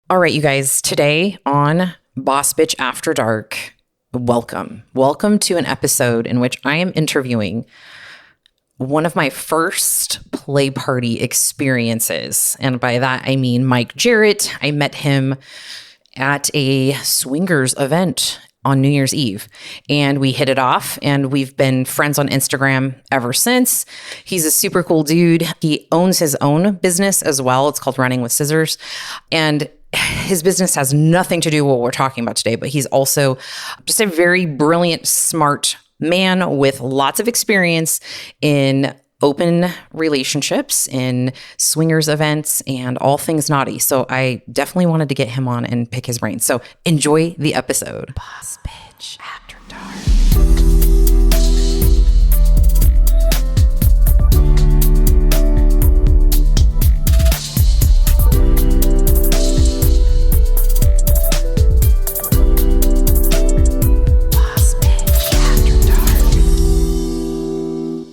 All right, you guys, today on Boss Bitch After Dark, welcome. Welcome to an episode in which I am interviewing one of my first play party experiences. And by that, I mean Mike Jaret. I met him at a swingers event on New Year's Eve, and we hit it off, and we've been friends on Instagram ever since. He's a super cool dude. He owns his own business as well. It's called Running with Scissors, and his business has nothing to do with what we're talking about today, but he's also just a very brilliant, smart man with lots of experience in open relationships, in swingers events, and all things naughty. So I definitely wanted to get him on and pick his brain. So enjoy the episode. Boss Bitch After Dark.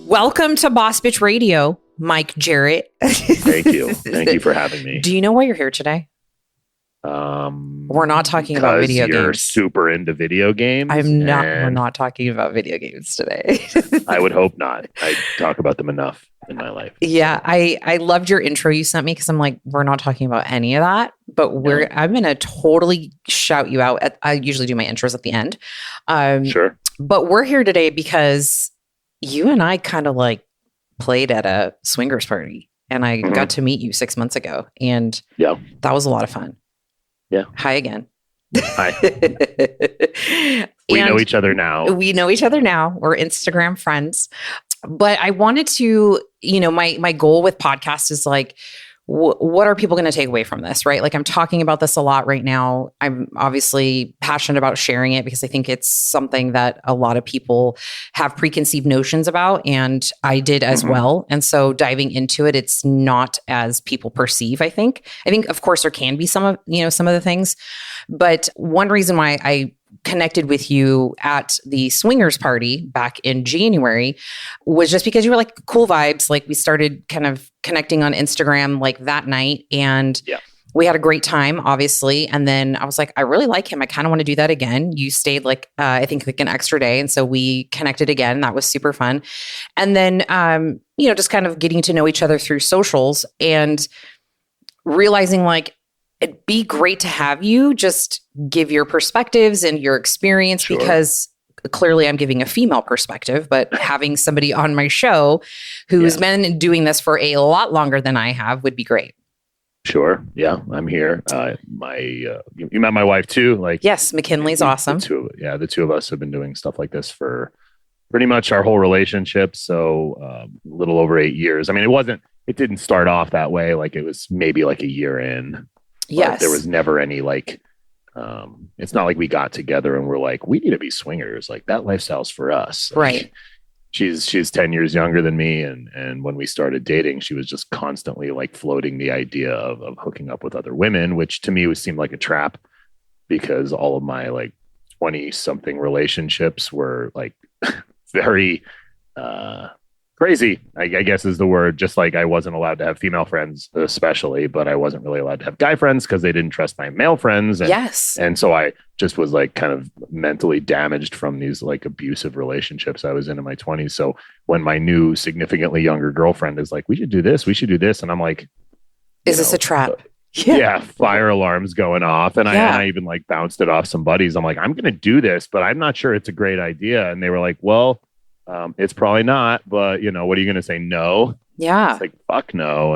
Welcome to Boss Bitch Radio, Mike Jaret. Thank you. Thank you for having me. Do you know why you're here today? We're not talking about video games. You're super into video games. I'm not. We're not talking about video games today. I would hope not. I talk about them enough in my life. Yeah, I loved your intro you sent me because I'm like, we're not talking about any of that. But I'm gonna totally shout you out. I usually do my intros at the end. Sure. But we're here today because you and I kind of like played at a swingers party, and I got to meet you 6 months ago, and that was a lot of fun. Yeah. Hi again. Hi. We know each other now. We know each other now. We're Instagram friends. But I wanted to, my goal with podcasts is like, what are people going to take away from this, right? Like I'm talking about this a lot right now. I'm obviously passionate about sharing it because I think it's something that a lot of people have preconceived notions about, and I did as well. And so diving into it, it's not as people perceive, I think. Of course there can be some of the things, but one reason why I connected with you at the swingers party back in January was just because you were like cool vibes. Like we started kind of connecting on Instagram like that night, and we had a great time, obviously. And then I was like, I really like him. I kind of want to do that again. You stayed like, I think like an extra day. And so we connected again. That was super fun. And then, just kind of getting to know each other through socials and realizing like, it'd be great to have you just give your perspectives and your experience because clearly I'm giving a female perspective, but having somebody on my show who's been doing this for a lot longer than I have would be great. Sure. Yeah, I'm here. You met my wife too. Yes, McKinley's awesome. The two of us have been doing stuff like this for pretty much our whole relationship. So a little over 8 years. I mean, it didn't start off that way. Like it was maybe like a year in. Yes. There was never any it's not like we got together and we're like, we need to be swingers. Like that lifestyle's for us. Right. She's 10 years younger than me. And when we started dating, she was just constantly like floating the idea of hooking up with other women, which to me seemed like a trap because all of my like 20 something relationships were like very, crazy, I guess is the word. Just like I wasn't allowed to have female friends, especially, but I wasn't really allowed to have guy friends because they didn't trust my male friends. And so I just was like kind of mentally damaged from these like abusive relationships I was in my 20s. So when my new significantly younger girlfriend is like, we should do this. And I'm like, is this a trap? Yeah. Fire alarms going off. And I even like bounced it off some buddies. I'm like, I'm going to do this, but I'm not sure it's a great idea. And they were like, well, it's probably not, but what are you going to say? No. Yeah. It's like, fuck no.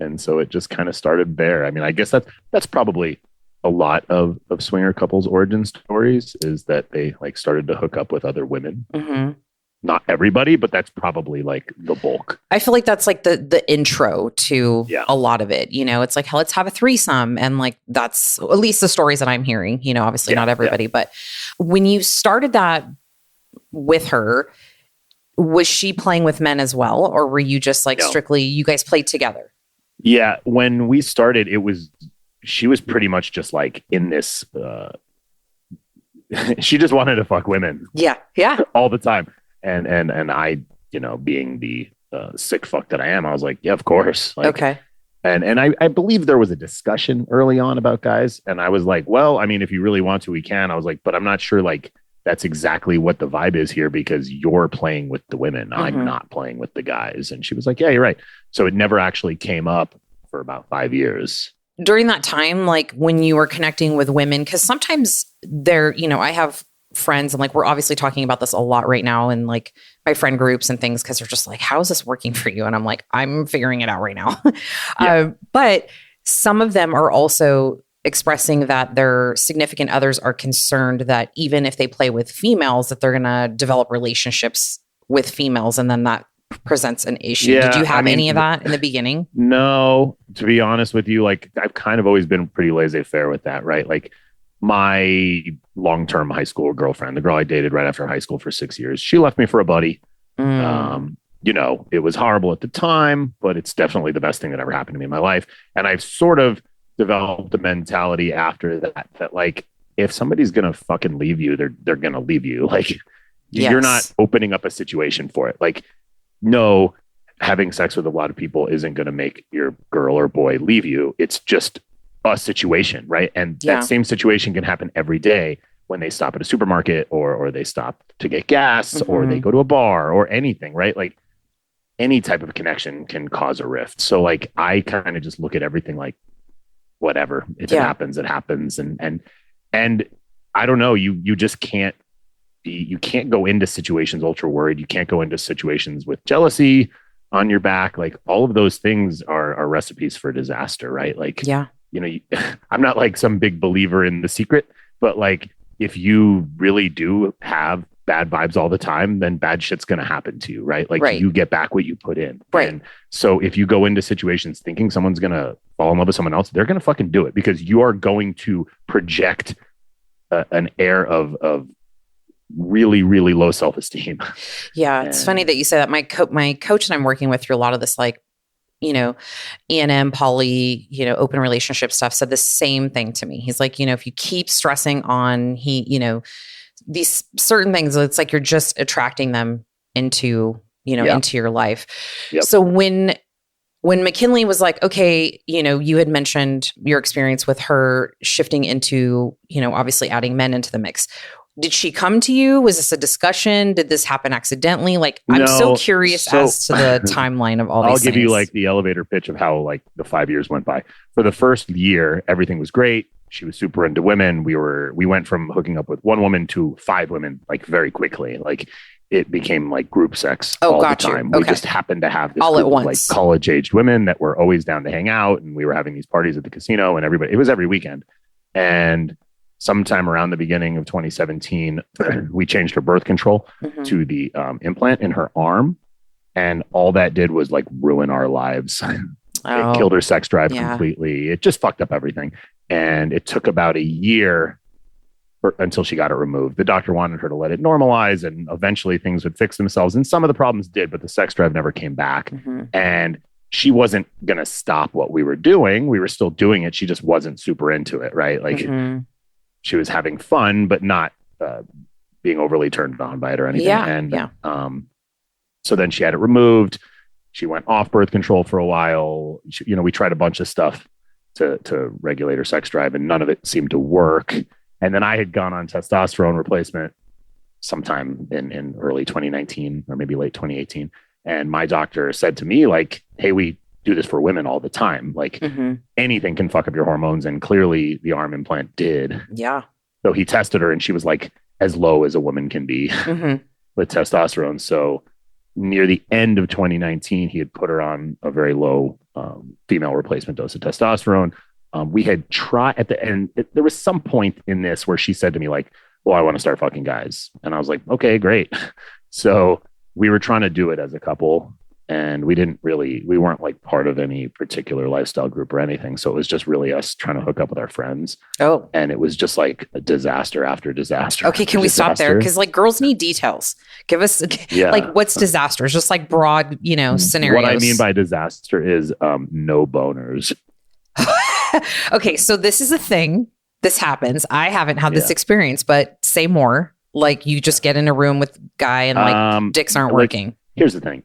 And so it just kind of started there. I mean, I guess that's probably a lot of swinger couples origin stories is that they like started to hook up with other women. Mm-hmm. Not everybody, but that's probably like the bulk. I feel like that's like the intro to a lot of it. It's like, let's have a threesome. And like, that's at least the stories that I'm hearing, obviously not everybody, but when you started that with her, was she playing with men as well? Or were you just like strictly, you guys played together? Yeah. When we started, she was pretty much just like in this, she just wanted to fuck women. Yeah. Yeah. All the time. And I, being the sick fuck that I am, I was like, yeah, of course. Like, okay. And I believe there was a discussion early on about guys. And I was like, well, I mean, if you really want to, we can. I was like, but I'm not sure like that's exactly what the vibe is here because you're playing with the women. I'm not playing with the guys. And she was like, yeah, you're right. So it never actually came up for about 5 years. During that time, like when you were connecting with women, because sometimes I have friends and like we're obviously talking about this a lot right now in like my friend groups and things because they're just like, how is this working for you? And I'm like, I'm figuring it out right now. But some of them are also expressing that their significant others are concerned that even if they play with females, that they're going to develop relationships with females and then that presents an issue. Yeah, did you have any of that in the beginning? No, to be honest with you, like I've kind of always been pretty laissez-faire with that, right? Like my long-term high school girlfriend, the girl I dated right after high school for 6 years, she left me for a buddy. It was horrible at the time, but it's definitely the best thing that ever happened to me in my life. And I've sort of developed a mentality after that like if somebody's gonna fucking leave you, they're gonna leave you. Like you're not opening up a situation for it. Like, no, having sex with a lot of people isn't gonna make your girl or boy leave you. It's just a situation, right? And that same situation can happen every day when they stop at a supermarket or they stop to get gas or they go to a bar or anything, right? Like any type of connection can cause a rift. So like I kind of just look at everything like whatever. If it happens, it happens. And I don't know, you just can't go into situations ultra worried. You can't go into situations with jealousy on your back. Like all of those things are recipes for disaster, right? Like, I'm not like some big believer in The Secret, but like if you really do have bad vibes all the time, then bad shit's going to happen to you, right? Like you get back what you put in. Right. And so if you go into situations thinking someone's going to fall in love with someone else, they're going to fucking do it because you are going to project an air of really, really low self-esteem. Yeah. It's funny that you say that. My coach that I'm working with through a lot of this, like, E&M, poly, open relationship stuff said the same thing to me. He's like, if you keep stressing on these certain things, it's like you're just attracting them into, into your life. Yep. So when McKinley was like, okay, you had mentioned your experience with her shifting into, obviously adding men into the mix. Did she come to you? Was this a discussion? Did this happen accidentally? Like, I'm so curious as to the timeline of all these things. I'll give you like the elevator pitch of how like the 5 years went by. For the first year, everything was great. She was super into women. We went from hooking up with one woman to 5 women, like very quickly. Like it became like group sex all the time. Okay. We just happened to have this all group at once. Of, like college aged women that were always down to hang out. And we were having these parties at the casino and it was every weekend. And sometime around the beginning of 2017, we changed her birth control to the implant in her arm. And all that did was like ruin our lives. It killed her sex drive completely. It just fucked up everything. And it took about a year until she got it removed. The doctor wanted her to let it normalize and eventually things would fix themselves. And some of the problems did, but the sex drive never came back. And she wasn't going to stop what we were doing. We were still doing it. She just wasn't super into it, right? Like she was having fun, but not being overly turned on by it or anything. So then she had it removed. She went off birth control for a while. We tried a bunch of stuff to regulate her sex drive and none of it seemed to work. And then I had gone on testosterone replacement sometime in early 2019 or maybe late 2018. And my doctor said to me like, hey, we do this for women all the time. Like anything can fuck up your hormones. And clearly the arm implant did. Yeah. So he tested her and she was like as low as a woman can be with testosterone. So near the end of 2019, he had put her on a very low female replacement dose of testosterone. We had tried at the end. There was some point in this where she said to me like, well, I want to start fucking guys. And I was like, okay, great. So we were trying to do it as a couple and we weren't like part of any particular lifestyle group or anything. So it was just really us trying to hook up with our friends. Oh. And it was just like a disaster after disaster. Okay. Can we stop there? Cause like girls need details. Give us like what's disaster? Just like broad, scenarios. What I mean by disaster is no boners. Okay. So this is a thing. This happens. I haven't had this experience, but say more. Like you just get in a room with guy and like dicks aren't working. Here's the thing.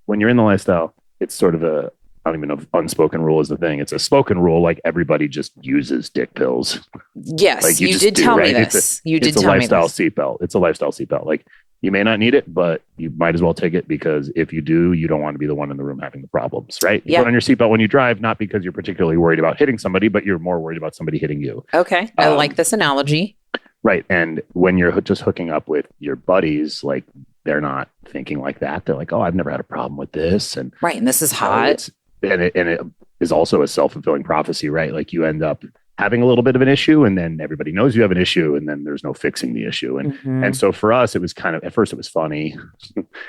When you're in the lifestyle, it's sort of I don't even know if unspoken rule is the thing. It's a spoken rule. Like everybody just uses dick pills. Yes, like you did tell me this. You did tell me this. It's a lifestyle seatbelt. It's a lifestyle seatbelt. Like you may not need it, but you might as well take it because if you do, you don't want to be the one in the room having the problems, right? You put on your seatbelt when you drive, not because you're particularly worried about hitting somebody, but you're more worried about somebody hitting you. Okay. I like this analogy. Right. And when you're just hooking up with your buddies, like they're not thinking like that. They're like, oh, I've never had a problem with this. And right. And this is hot. And it is also a self-fulfilling prophecy, right? Like you end up having a little bit of an issue and then everybody knows you have an issue and then there's no fixing the issue. And so for us, it was kind of, at first it was funny.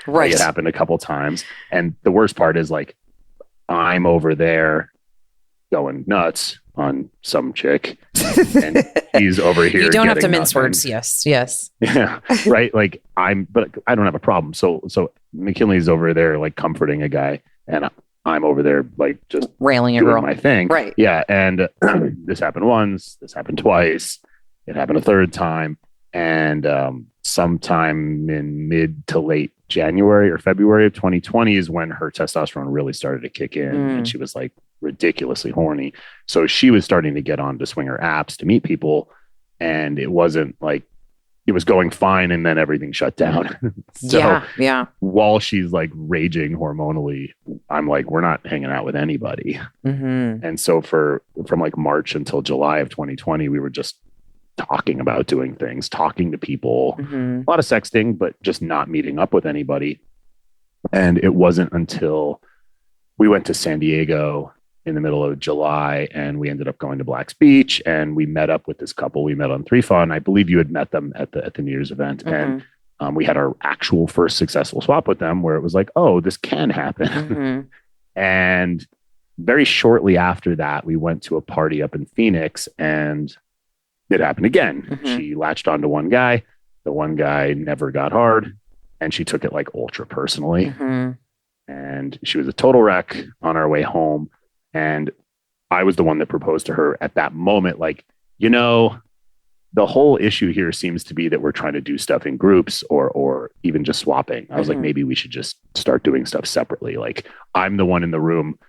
Right. It happened a couple times. And the worst part is like, I'm over there going nuts on some chick and he's over here. You don't have to mince words. Yes. Yeah. Right. Like but I don't have a problem. So McKinley's over there like comforting a guy and I'm over there like just railing a girl. My thing. Right. Yeah. And this happened once, this happened twice, it happened a third time. And sometime in mid to late January or February of 2020 is when her testosterone really started to kick in and she was like ridiculously horny. So she was starting to get on to swinger apps to meet people. And it wasn't like, it was going fine and then everything shut down. So while she's like raging hormonally, I'm like, we're not hanging out with anybody. And so from like March until July of 2020, we were just talking about doing things, talking to people, a lot of sexting, but just not meeting up with anybody. And it wasn't until we went to San Diego in the middle of July and we ended up going to Black's Beach and we met up with this couple. We met on 3Fun. I believe you had met them at the New Year's event. And we had our actual first successful swap with them where it was like, oh, this can happen. And very shortly after that, we went to a party up in Phoenix and it happened again. She latched onto one guy. The one guy never got hard and she took it like ultra personally. And she was a total wreck on our way home. And I was the one that proposed to her at that moment. Like, the whole issue here seems to be that we're trying to do stuff in groups or even just swapping. I was like, maybe we should just start doing stuff separately. Like I'm the one in the room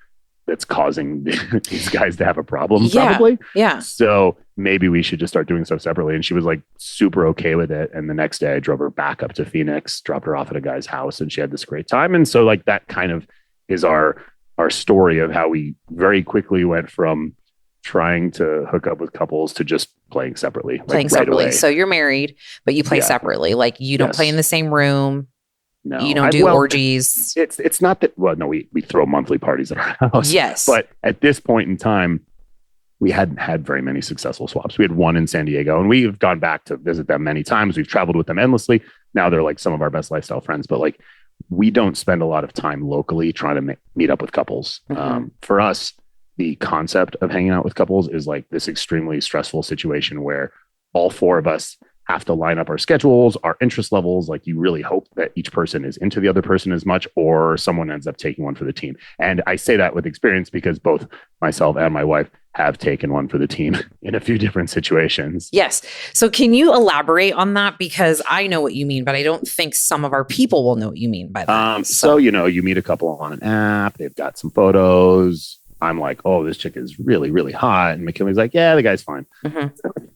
that's causing these guys to have a problem probably. Yeah. So maybe we should just start doing stuff separately. And she was like super okay with it. And the next day I drove her back up to Phoenix, dropped her off at a guy's house and she had this great time. And so like that kind of is our story of how we very quickly went from trying to hook up with couples to just playing separately. So you're married, but you play separately. Like you don't play in the same room. No, you don't do orgies. It's not that. Well, no, we throw monthly parties at our house. Yes, but at this point in time, we hadn't had very many successful swaps. We had one in San Diego, and we've gone back to visit them many times. We've traveled with them endlessly. Now they're like some of our best lifestyle friends, but like we don't spend a lot of time locally trying to meet up with couples. For us, the concept of hanging out with couples is like this extremely stressful situation where all four of us have to line up our schedules, our interest levels. Like you really hope that each person is into the other person as much, or someone ends up taking one for the team. And I say that with experience because both myself and my wife have taken one for the team in a few different situations. Yes. So can you elaborate on that? Because I know what you mean, but I don't think some of our people will know what you mean by that. So, you meet a couple on an app, they've got some photos. I'm like, oh, this chick is really, really hot. And McKinley's like, yeah, the guy's fine.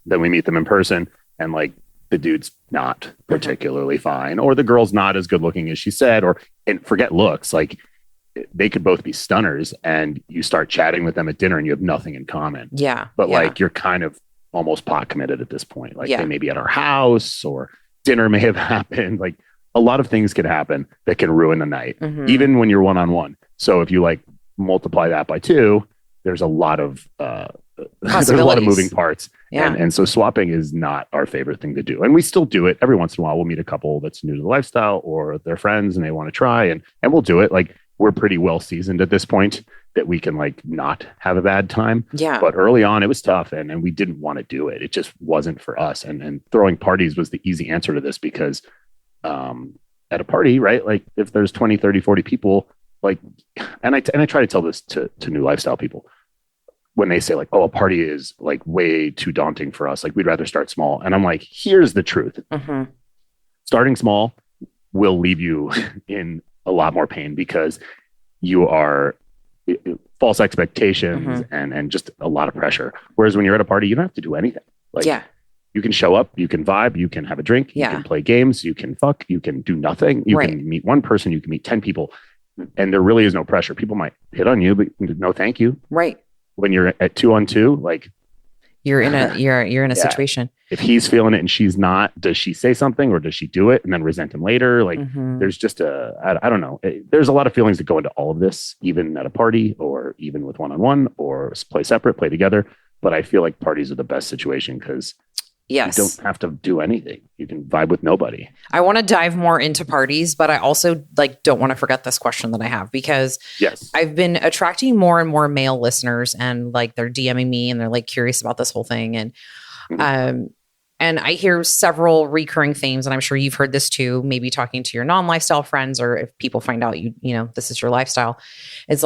Then we meet them in person and like the dude's not particularly fine, or the girl's not as good looking as she said, and forget looks, like they could both be stunners and you start chatting with them at dinner and you have nothing in common. But like, you're kind of almost pot committed at this point. Like they may be at our house or dinner may have happened. Like a lot of things can happen that can ruin the night, even when you're one-on-one. So if you like multiply that by 2, there's a lot of there's a lot of moving parts. And so swapping is not our favorite thing to do. And we still do it every once in a while. We'll meet a couple that's new to the lifestyle or they're friends and they want to try and we'll do it. Like we're pretty well seasoned at this point that we can like not have a bad time. But early on it was tough and we didn't want to do it. It just wasn't for us. And throwing parties was the easy answer to this because at a party, right? Like if there's 20, 30, 40 people, like, and I try to tell this to new lifestyle people when they say like, oh, a party is like way too daunting for us. Like we'd rather start small. And I'm like, here's the truth. Starting small will leave you in a lot more pain because you are false expectations and just a lot of pressure. Whereas when you're at a party, you don't have to do anything. Like, you can show up, you can vibe, you can have a drink, you can play games, you can fuck, you can do nothing. You can meet one person, you can meet 10 people, and there really is no pressure. People might hit on you, but no, thank you. Right. When you're at 2-on-2, like, you're in a situation. If he's feeling it and she's not, does she say something or does she do it and then resent him later? Like, there's just I don't know. There's a lot of feelings that go into all of this, even at a party or even with one-on-one or play separate, play together. But I feel like parties are the best situation because you don't have to do anything. You can vibe with nobody. I want to dive more into parties, but I also don't want to forget this question that I have because I've been attracting more and more male listeners and they're DMing me and they're curious about this whole thing. And, and I hear several recurring themes, and I'm sure you've heard this too, maybe talking to your non-lifestyle friends, or if people find out you know, this is your lifestyle. It's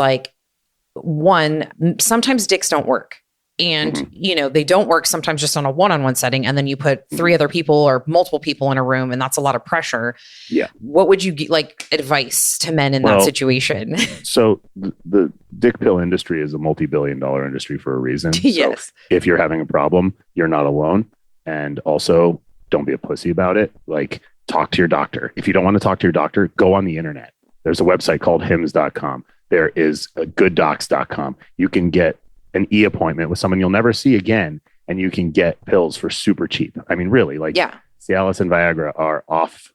one, sometimes dicks don't work. And, they don't work sometimes just on a one-on-one setting. And then you put 3 other people or multiple people in a room, and that's a lot of pressure. Yeah. What would you advice to men in that situation? So the dick pill industry is a multi-billion-dollar industry for a reason. Yes. So if you're having a problem, you're not alone. And also, don't be a pussy about it. Talk to your doctor. If you don't want to talk to your doctor, go on the internet. There's a website called hims.com. There is gooddocs.com. You can get an e-appointment with someone you'll never see again, and you can get pills for super cheap. I mean, really, Cialis and Viagra are off.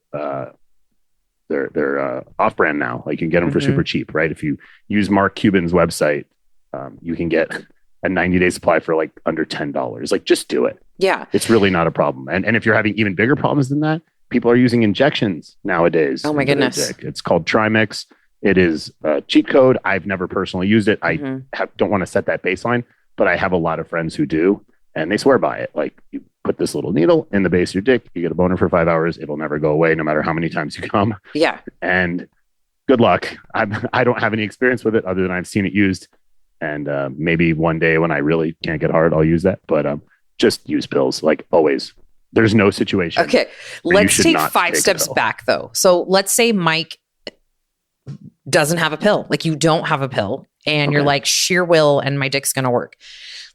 They're off brand now. You can get them for super cheap, right? If you use Mark Cuban's website, you can get a 90-day supply for under $10. Just do it. Yeah, it's really not a problem. And if you're having even bigger problems than that, people are using injections nowadays. Oh my goodness! It's called Trimix. It is a cheat code. I've never personally used it. I don't want to set that baseline, but I have a lot of friends who do, and they swear by it. You put this little needle in the base of your dick, you get a boner for 5 hours. It'll never go away, no matter how many times you come. Yeah. And good luck. I don't have any experience with it other than I've seen it used. And maybe one day when I really can't get hard, I'll use that. But just use pills, always. There's no situation. Okay. Let's take 5 steps back, though. So let's say Mike doesn't have a pill. You don't have a pill and you're sheer will and my dick's going to work.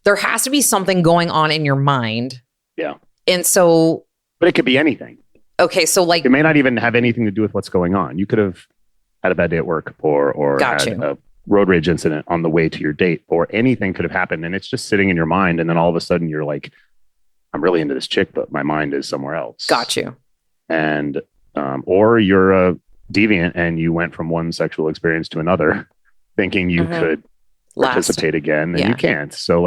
There has to be something going on in your mind. Yeah. And so. But it could be anything. Okay. So it may not even have anything to do with what's going on. You could have had a bad day at work or had a road rage incident on the way to your date, or anything could have happened. And it's just sitting in your mind. And then all of a sudden you're I'm really into this chick, but my mind is somewhere else. Got you. And, or you're a deviant and you went from one sexual experience to another thinking you could participate again, and you can't. So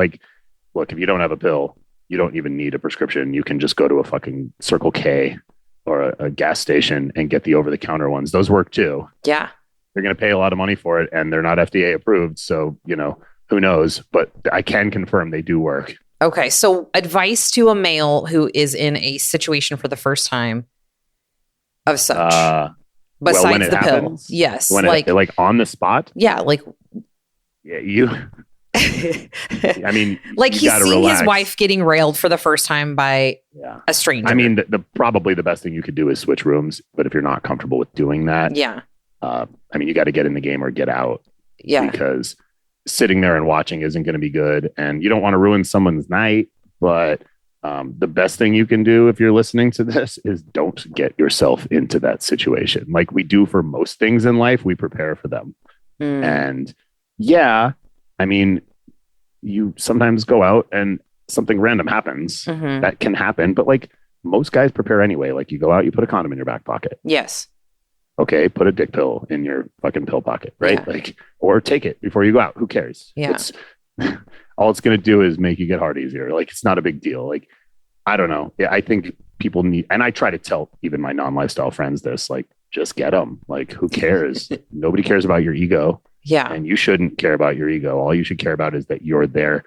look, if you don't have a pill, you don't even need a prescription. You can just go to a fucking Circle K or a gas station and get the over-the-counter ones. Those work too. Yeah. You're going to pay a lot of money for it, and they're not FDA approved. So, who knows? But I can confirm they do work. Okay. So advice to a male who is in a situation for the first time of such. Besides the happens, pill. Yes. When on the spot? Yeah. Yeah, you. I mean, he's seeing his wife getting railed for the first time by a stranger. I mean, probably the best thing you could do is switch rooms. But if you're not comfortable with doing that, I mean, you got to get in the game or get out. Yeah. Because sitting there and watching isn't going to be good. And you don't want to ruin someone's night. But the best thing you can do if you're listening to this is don't get yourself into that situation. Like we do for most things in life, we prepare for them. And I mean, you sometimes go out and something random happens. That can happen. But most guys prepare anyway. You go out, you put a condom in your back pocket. Yes. Okay, put a dick pill in your fucking pill pocket, right? Yeah. Or take it before you go out. Who cares? Yeah. All it's going to do is make you get hard easier. It's not a big deal. I don't know. Yeah, I think people need, and I try to tell even my non-lifestyle friends this, just get them. Who cares? Nobody cares about your ego. Yeah. And you shouldn't care about your ego. All you should care about is that you're there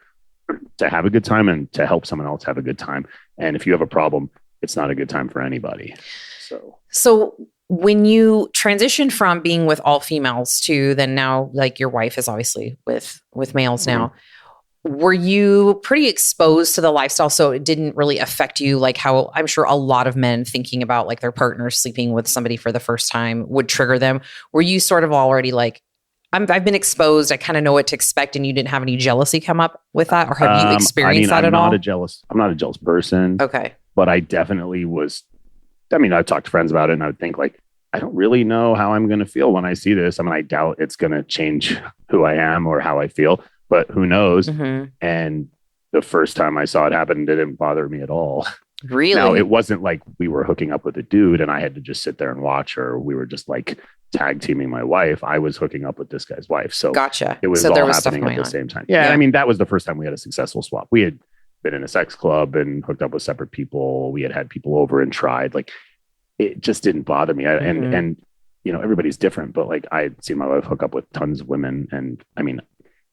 to have a good time and to help someone else have a good time. And if you have a problem, it's not a good time for anybody. So when you transition from being with all females to then now, your wife is obviously with males now, were you pretty exposed to the lifestyle? So it didn't really affect you how I'm sure a lot of men thinking about their partner sleeping with somebody for the first time would trigger them. Were you sort of already I've been exposed. I kind of know what to expect, and you didn't have any jealousy come up with that, or have you experienced that at all? I'm not a jealous person. Okay. But I definitely was. I mean, I've talked to friends about it, and I would think like, I don't really know how I'm going to feel when I see this. I mean, I doubt it's going to change who I am or how I feel, but who knows? Mm-hmm. And the first time I saw it happen, it didn't bother me at all. Really? Now, it wasn't like we were hooking up with a dude and I had to just sit there and watch, or we were just like tag teaming my wife. I was hooking up with this guy's wife. So gotcha. It was all happening at the same time. Yeah. I mean, that was the first time we had a successful swap. We had been in a sex club and hooked up with separate people. We had people over and tried. Like, it just didn't bother me. And you know, everybody's different, but like, I'd seen my wife hook up with tons of women. And I mean,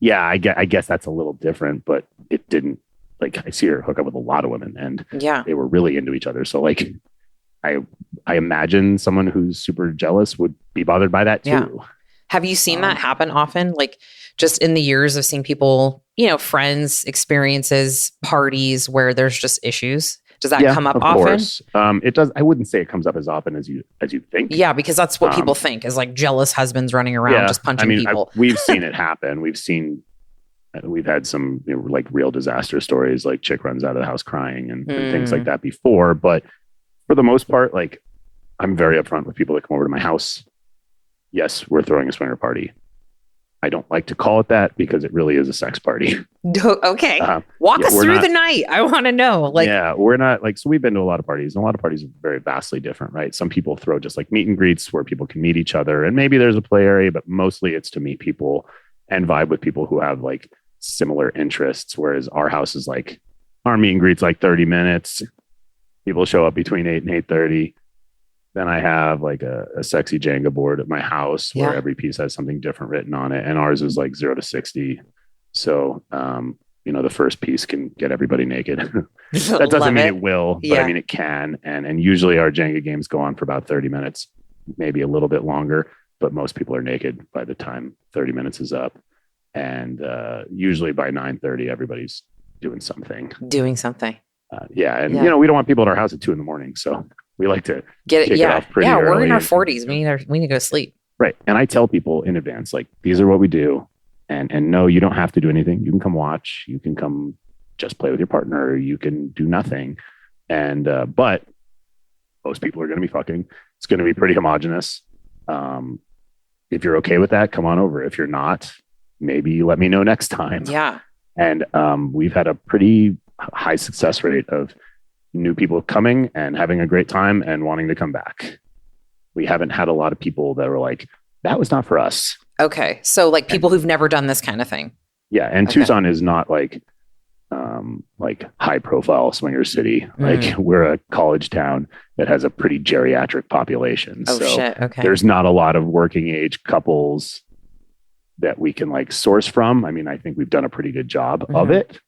yeah, I guess that's a little different, but it didn't, like, I see her hook up with a lot of women and they were really into each other. So like, I imagine someone who's super jealous would be bothered by that too. Yeah. Have you seen that happen often? Like, just in the years of seeing people, you know, friends, experiences, parties where there's just issues? Does that come up often? Course. It does. I wouldn't say it comes up as often as you think. Yeah, because that's what people think is like jealous husbands running around just punching people. We've seen it happen. We've had some, you know, like real disaster stories, like chick runs out of the house crying and things like that before. But for the most part, like, I'm very upfront with people that come over to my house. Yes, we're throwing a swinger party. I don't like to call it that because it really is a sex party. Okay. Walk us through the night. I want to know. Like, yeah, we're not like, so we've been to a lot of parties, and a lot of parties are very vastly different, right? Some people throw just like meet and greets where people can meet each other, and maybe there's a play area, but mostly it's to meet people and vibe with people who have like similar interests. Whereas our house is like, our meet and greets like 30 minutes. People show up between 8 and 8:30. Then I have like a sexy Jenga board at my house where every piece has something different written on it. And ours is like 0 to 60. So, you know, the first piece can get everybody naked. That doesn't mean it will, but I mean, it can. And usually our Jenga games go on for about 30 minutes, maybe a little bit longer, but most people are naked by the time 30 minutes is up. And usually by 9:30, everybody's doing something. And, you know, we don't want people at our house at 2 a.m. So we like to get it off pretty early. We're in our 40s. We need to go to sleep. Right. And I tell people in advance, like, these are what we do. And no, you don't have to do anything. You can come watch. You can come just play with your partner. You can do nothing. And, but most people are going to be fucking. It's going to be pretty homogenous. If you're okay with that, come on over. If you're not, maybe let me know next time. Yeah. And we've had a pretty high success rate of new people coming and having a great time and wanting to come back. We haven't had a lot of people that were like, that was not for us. Okay. So like people who've never done this kind of thing. Yeah. And Tucson is not like high profile swinger city. Like, we're a college town that has a pretty geriatric population. Oh, so shit. Okay. There's not a lot of working age couples that we can like source from. I mean, I think we've done a pretty good job of it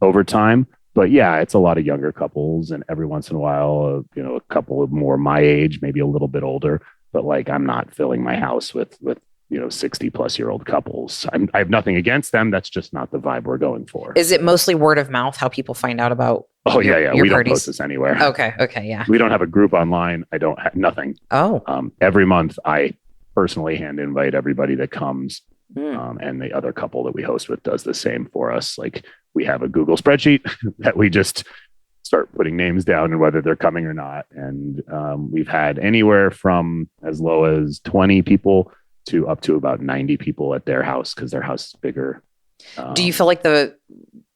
over time. But yeah, it's a lot of younger couples, and every once in a while, you know, a couple of more my age, maybe a little bit older. But like, I'm not filling my house with you know 60-plus-year-old couples. I have nothing against them. That's just not the vibe we're going for. Is it mostly word of mouth how people find out about? Your We parties? don't post this anywhere. Okay, yeah. We don't have a group online. I don't have nothing. Oh. Every month, I personally hand invite everybody that comes. And the other couple that we host with does the same for us. Like, we have a Google spreadsheet that we just start putting names down and whether they're coming or not. And we've had anywhere from as low as 20 people to up to about 90 people at their house, because their house is bigger. Do you feel like the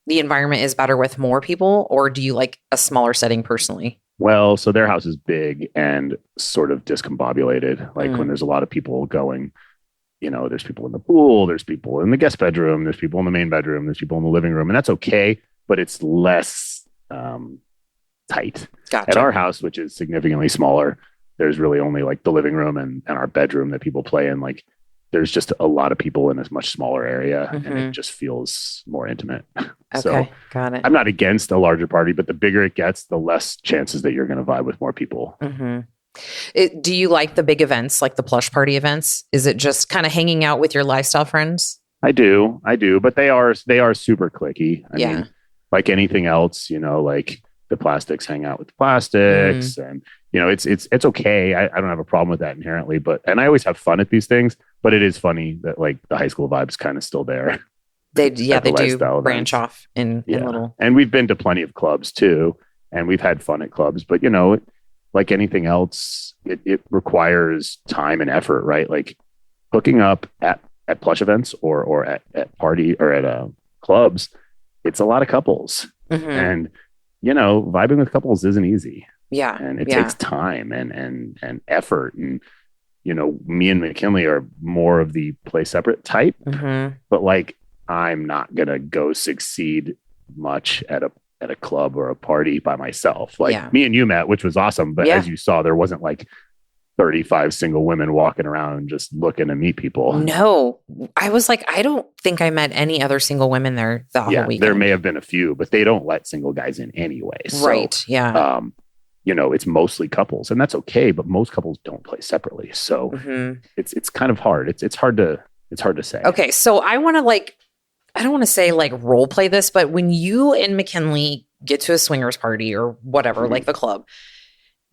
environment is better with more people, or do you like a smaller setting personally? Well, so their house is big and sort of discombobulated. Like, when there's a lot of people going, you know, there's people in the pool, there's people in the guest bedroom, there's people in the main bedroom, there's people in the living room, and that's okay, but it's less tight. Gotcha. At our house, which is significantly smaller, there's really only like the living room and our bedroom that people play in. Like, there's just a lot of people in this much smaller area, and it just feels more intimate. Okay, so got it. I'm not against a larger party, but the bigger it gets, the less chances that you're going to vibe with more people. Do you like the big events, like the plush party events? Is it just kind of hanging out with your lifestyle friends? I do, but they are super cliquey. I mean, like anything else, you know, like the plastics hang out with the plastics, and you know, it's okay. I don't have a problem with that inherently, and I always have fun at these things, But it is funny that like the high school vibe's kind of still there. They do lifestyle branch events. off in little. And we've been to plenty of clubs too, and we've had fun at clubs. But you know, like anything else, it requires time and effort, right? Like hooking up at plush events or at party or at clubs, it's a lot of couples, and you know, vibing with couples isn't easy. Yeah, and it takes time and effort. And you know, me and McKinley are more of the play separate type, but like I'm not gonna go succeed much at a club or a party by myself. Like me and you met, which was awesome, but as you saw, there wasn't like 35 single women walking around just looking to meet people. No, I was like, I don't think I met any other single women there the whole weekend. There may have been a few, but they don't let single guys in anyway. So, right. Yeah. You know, it's mostly couples, and that's okay, but most couples don't play separately. So it's kind of hard. It's hard to say. Okay. So I want to I don't want to say like role play this, but when you and McKinley get to a swingers party or whatever, like the club,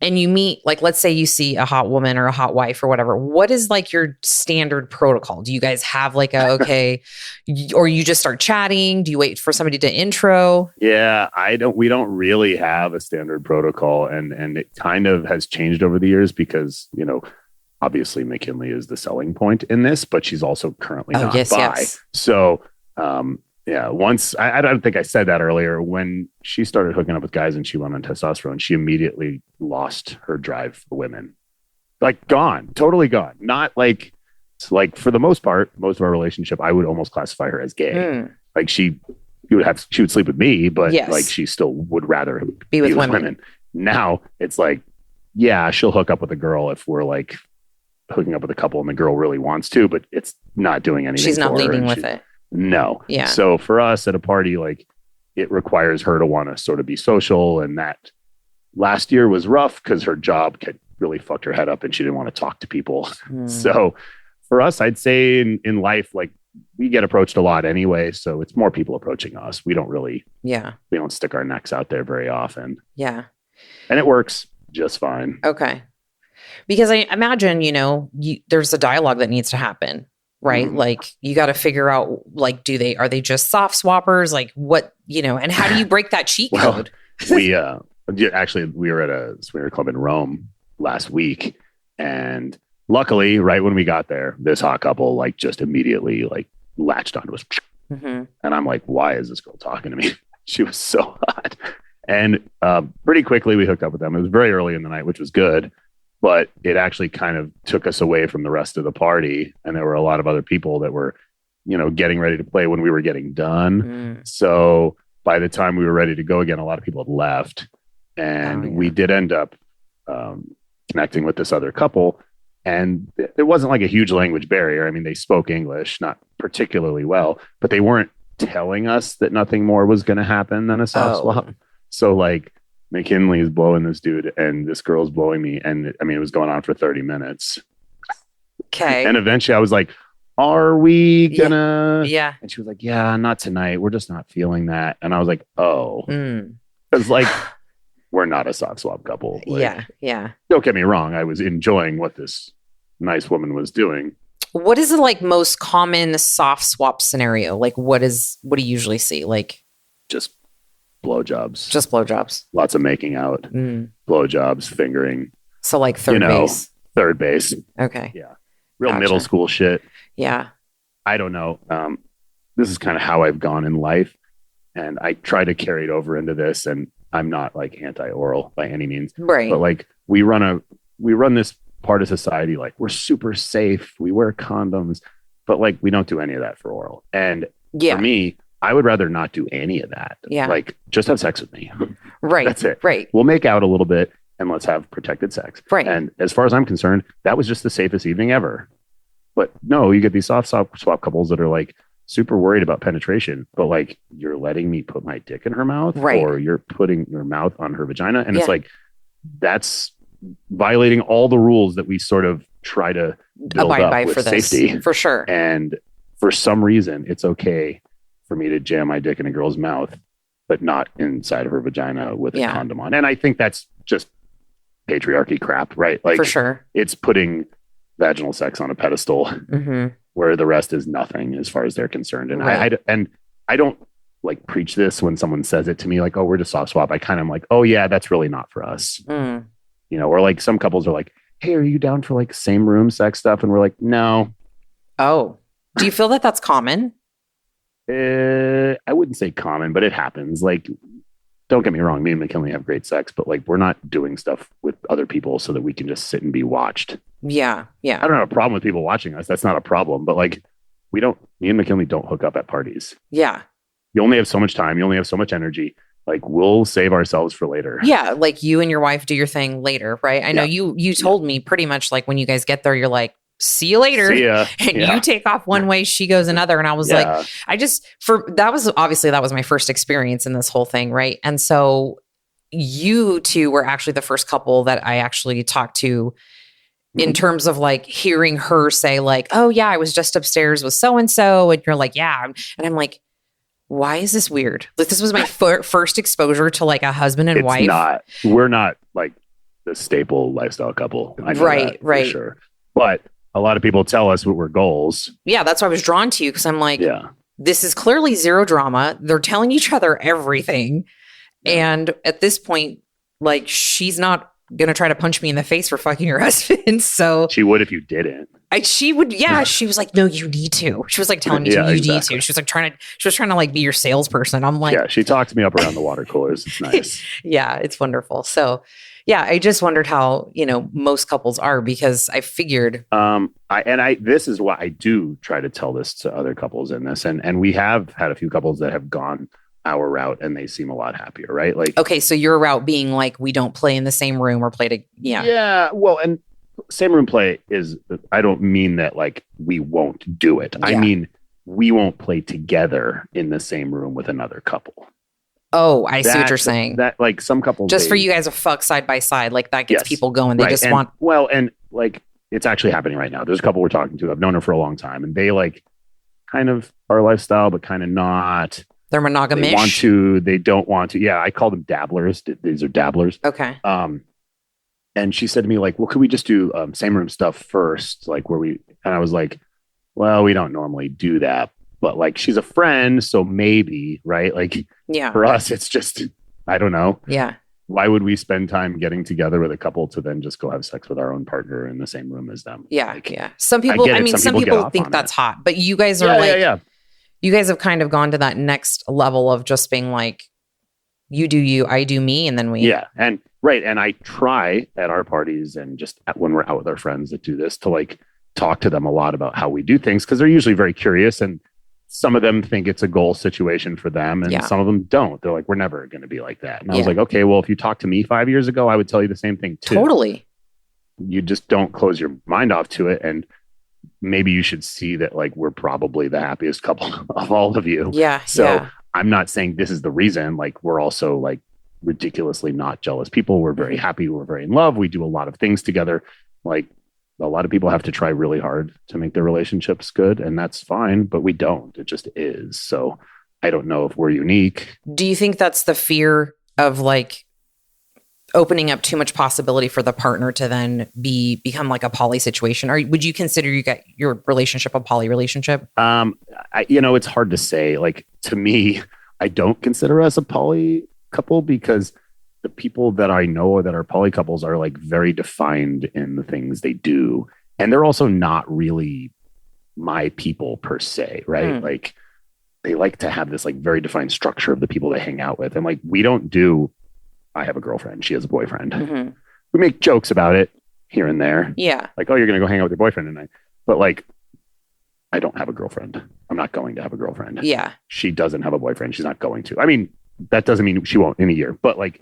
and you meet, like, let's say you see a hot woman or a hot wife or whatever, what is like your standard protocol? Do you guys have like or you just start chatting? Do you wait for somebody to intro? Yeah, we don't really have a standard protocol, and it kind of has changed over the years because, you know, obviously McKinley is the selling point in this, but she's also currently not bi. Yes. So, once I don't think I said that earlier. When she started hooking up with guys and she went on testosterone, she immediately lost her drive for women. Like gone, totally gone. Not like for the most part, most of our relationship, I would almost classify her as gay. Like she would sleep with me, but like she still would rather be with women. Now it's like, yeah, she'll hook up with a girl if we're like hooking up with a couple and the girl really wants to, but it's not doing anything. She's not leading with it. No. Yeah. So for us at a party, like it requires her to want to sort of be social. And that last year was rough because her job had really fucked her head up and she didn't want to talk to people. So for us, I'd say in life, like we get approached a lot anyway. So it's more people approaching us. We don't really, we don't stick our necks out there very often. Yeah. And it works just fine. Okay. Because I imagine, you know, there's a dialogue that needs to happen. Right. Like you got to figure out, like, are they just soft swappers? Like what, you know, and how do you break that cheat code? We were at a swinger club in Rome last week, and luckily right when we got there, this hot couple like just immediately like latched onto us. And I'm like, why is this girl talking to me? She was so hot. And pretty quickly we hooked up with them. It was very early in the night, which was good. But it actually kind of took us away from the rest of the party. And there were a lot of other people that were, you know, getting ready to play when we were getting done. So by the time we were ready to go again, a lot of people had left. And we did end up connecting with this other couple. And there wasn't like a huge language barrier. I mean, they spoke English, not particularly well, but they weren't telling us that nothing more was going to happen than a soft swap. So like, McKinley is blowing this dude and this girl's blowing me. And I mean, it was going on for 30 minutes. Okay. And eventually I was like, are we gonna? Yeah. And she was like, yeah, not tonight. We're just not feeling that. And I was like, oh, because like, we're not a soft swap couple. Like, yeah. Don't get me wrong. I was enjoying what this nice woman was doing. What is the like most common soft swap scenario? Like what do you usually see? Like just blowjobs. Just blowjobs. Lots of making out. Blowjobs, fingering. So like third base. Third base. Okay. Yeah. Real middle school shit. Yeah. I don't know. This is kind of how I've gone in life. And I try to carry it over into this. And I'm not like anti-oral by any means. Right. But like we run this part of society, like we're super safe. We wear condoms, but like we don't do any of that for oral. And for me, I would rather not do any of that. Yeah. Like just have sex with me. Right. That's it. Right. We'll make out a little bit and let's have protected sex. Right. And as far as I'm concerned, that was just the safest evening ever. But no, you get these soft swap couples that are like super worried about penetration, but like you're letting me put my dick in her mouth, or you're putting your mouth on her vagina. And it's like, that's violating all the rules that we sort of try to build abide up by with for this. Safety. For sure. And for some reason, it's okay for me to jam my dick in a girl's mouth, but not inside of her vagina with a condom on. And I think that's just patriarchy crap, right? Like for sure. It's putting vaginal sex on a pedestal where the rest is nothing as far as they're concerned. And Right. I don't like preach this when someone says it to me, like, oh, we're just soft swap. I kind of am like, oh yeah, that's really not for us. You know, or like some couples are like, hey, are you down for like same room sex stuff? And we're like, no. Oh, do you feel that that's common? I wouldn't say common, but it happens. Like, don't get me wrong, me and McKinley have great sex, but like we're not doing stuff with other people so that we can just sit and be watched. Yeah. Yeah. I don't have a problem with people watching us. That's not a problem. But like me and McKinley don't hook up at parties. Yeah. You only have so much time. You only have so much energy. Like we'll save ourselves for later. Yeah. Like you and your wife do your thing later, right? I know you told me pretty much like when you guys get there, you're like, see you later. See ya. And you take off one way, she goes another. And I was like, that was my first experience in this whole thing. Right. And so you two were actually the first couple that I actually talked to in terms of like hearing her say like, oh yeah, I was just upstairs with so-and-so. And you're like, yeah. And I'm like, why is this weird? Like this was my first exposure to like a husband and wife. We're not like the staple lifestyle couple. I know right. For sure. But a lot of people tell us what we're goals. Yeah, that's why I was drawn to you because I'm like, this is clearly zero drama. They're telling each other everything. And at this point, like she's not going to try to punch me in the face for fucking her husband. So she would if you didn't. She would. Yeah. She was like, no, you need to. She was like telling me to, you need to. She was trying to like be your salesperson. I'm like, yeah, she talks me up around the water coolers. It's nice. Yeah, it's wonderful. So yeah, I just wondered how, most couples are because I figured. This is why I do try to tell this to other couples in this. And we have had a few couples that have gone our route and they seem a lot happier, right? Like, okay, so your route being like, we don't play in the same room or play to, Yeah. Well, and same room play is, I don't mean that like we won't do it. I mean, we won't play together in the same room with another couple. Oh, I see what you're saying. That like some couples just for you guys to fuck side by side, like that gets people going. They just want. Well, and like it's actually happening right now. There's a couple we're talking to. I've known her for a long time, and they like kind of our lifestyle, but kind of not. They're monogamish. They want to. They don't want to. Yeah, I call them dabblers. These are dabblers. Okay. And she said to me like, "Well, could we just do same room stuff first? Like where we?" And I was like, "Well, we don't normally do that." But like she's a friend, so maybe, right? Like, for us, it's just, I don't know. Yeah. Why would we spend time getting together with a couple to then just go have sex with our own partner in the same room as them? Yeah. Like, yeah. Some people, some people think that's hot, but you guys are you guys have kind of gone to that next level of just being like, you do you, I do me. And then we. Yeah. And right. And I try at our parties and just when we're out with our friends that do this to like talk to them a lot about how we do things because they're usually very curious and some of them think it's a goal situation for them and some of them don't. They're like, we're never going to be like that. And I was like, okay, well, if you talked to me 5 years ago, I would tell you the same thing too. Totally. You just don't close your mind off to it. And maybe you should see that like, we're probably the happiest couple of all of you. Yeah. So I'm not saying this is the reason, like we're also like ridiculously not jealous people. We're very happy. We're very in love. We do a lot of things together. Like, a lot of people have to try really hard to make their relationships good, and that's fine, but we don't. It just is. So I don't know if we're unique. Do you think that's the fear of like opening up too much possibility for the partner to then become like a poly situation? Or would you consider your relationship a poly relationship? It's hard to say. Like to me, I don't consider us a poly couple because the people that I know that are poly couples are like very defined in the things they do. And they're also not really my people per se, right? Like they like to have this like very defined structure of the people they hang out with. And like, we don't do, I have a girlfriend, she has a boyfriend. Mm-hmm. We make jokes about it here and there. Yeah. Like, oh, you're going to go hang out with your boyfriend tonight. But like, I don't have a girlfriend. I'm not going to have a girlfriend. Yeah. She doesn't have a boyfriend. She's not going to. I mean, that doesn't mean she won't in a year, but like,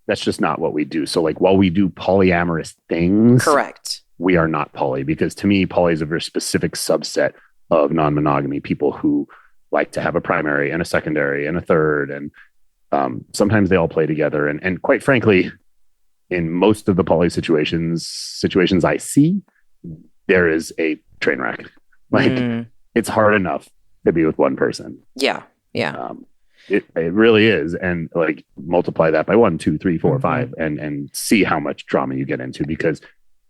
that's just not what we do. So like while we do polyamorous things, correct, we are not poly because to me, poly is a very specific subset of non-monogamy, people who like to have a primary and a secondary and a third. And sometimes they all play together. And quite frankly, in most of the poly situations I see, there is a train wreck. Like it's hard enough to be with one person. Yeah. Yeah. It really is. And like multiply that by 1, 2, 3, 4, 5 and see how much drama you get into because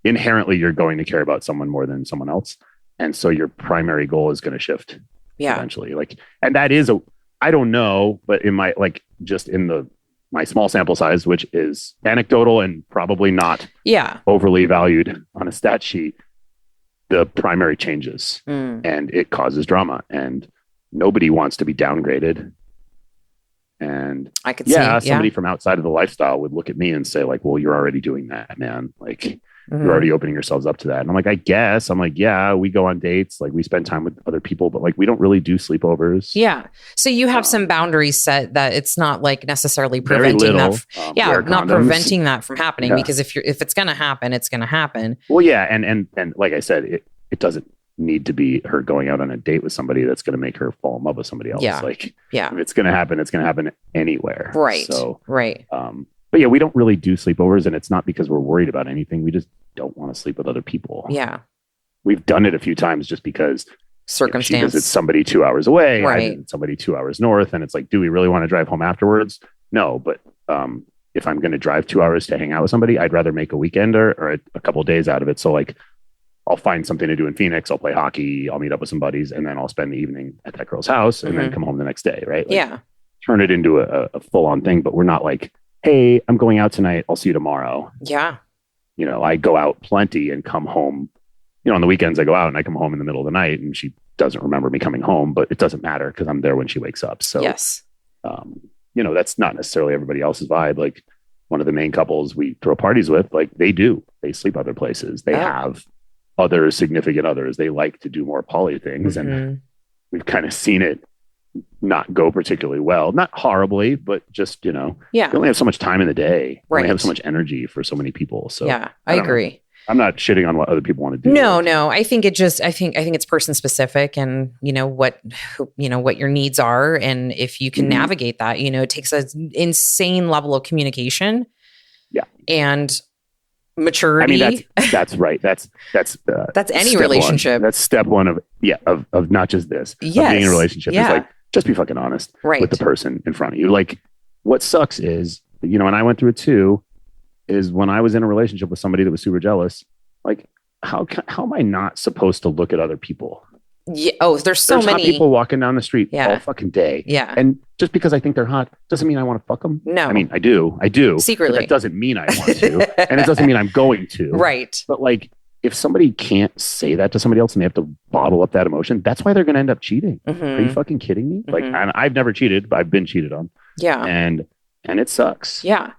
inherently you're going to care about someone more than someone else. And so your primary goal is going to shift eventually. Like, and that is I don't know, but in my, like, just in my small sample size, which is anecdotal and probably not overly valued on a stat sheet, the primary changes and it causes drama, and nobody wants to be downgraded. And I could see somebody from outside of the lifestyle would look at me and say, like, well, you're already doing that, man. Like, you're already opening yourselves up to that. And I'm like, I guess. I'm like, yeah, we go on dates. Like, we spend time with other people, but like, we don't really do sleepovers. Yeah. So you have some boundaries set that it's not like necessarily preventing that. Not preventing that from happening, because if it's going to happen, it's going to happen. Well, yeah. And like I said, it doesn't need to be her going out on a date with somebody that's going to make her fall in love with somebody else. Like, if it's going to happen, it's going to happen anywhere. Right. So, right. But yeah, we don't really do sleepovers, and it's not because we're worried about anything. We just don't want to sleep with other people. Yeah. We've done it a few times just because circumstance. She visits somebody 2 hours away, right. I visit somebody 2 hours north, and it's like, do we really want to drive home afterwards? No, but if I'm going to drive 2 hours to hang out with somebody, I'd rather make a weekend or a couple of days out of it. So like, I'll find something to do in Phoenix. I'll play hockey. I'll meet up with some buddies, and then I'll spend the evening at that girl's house and then come home the next day. Right. Like, turn it into a full on thing, but we're not like, hey, I'm going out tonight. I'll see you tomorrow. Yeah. You know, I go out plenty and come home. You know, on the weekends I go out and I come home in the middle of the night, and she doesn't remember me coming home, but it doesn't matter because I'm there when she wakes up. So, you know, that's not necessarily everybody else's vibe. Like, one of the main couples we throw parties with, like, they sleep other places. They have other significant others. They like to do more poly things. And we've kind of seen it not go particularly well, not horribly, but just, you know, we only have so much time in the day. We only have so much energy for so many people. So I agree. Know. I'm not shitting on what other people want to do. No. I think I think it's person specific, and you know what your needs are. And if you can navigate that, you know, it takes an insane level of communication. Yeah. And maturity. I mean, that's right. That's any relationship. That's step one of not just this, of being in a relationship. It's like, just be fucking honest with the person in front of you. Like, what sucks is, you know, and I went through it too, is when I was in a relationship with somebody that was super jealous, like, how am I not supposed to look at other people? Yeah. Oh, there's many hot people walking down the street all fucking day. Yeah. And just because I think they're hot doesn't mean I want to fuck them. No. I mean, I do secretly. That doesn't mean I want to, and it doesn't mean I'm going to. Right. But like, if somebody can't say that to somebody else and they have to bottle up that emotion, that's why they're going to end up cheating. Are you fucking kidding me? Like, and I've never cheated, but I've been cheated on. Yeah. And it sucks. Yeah.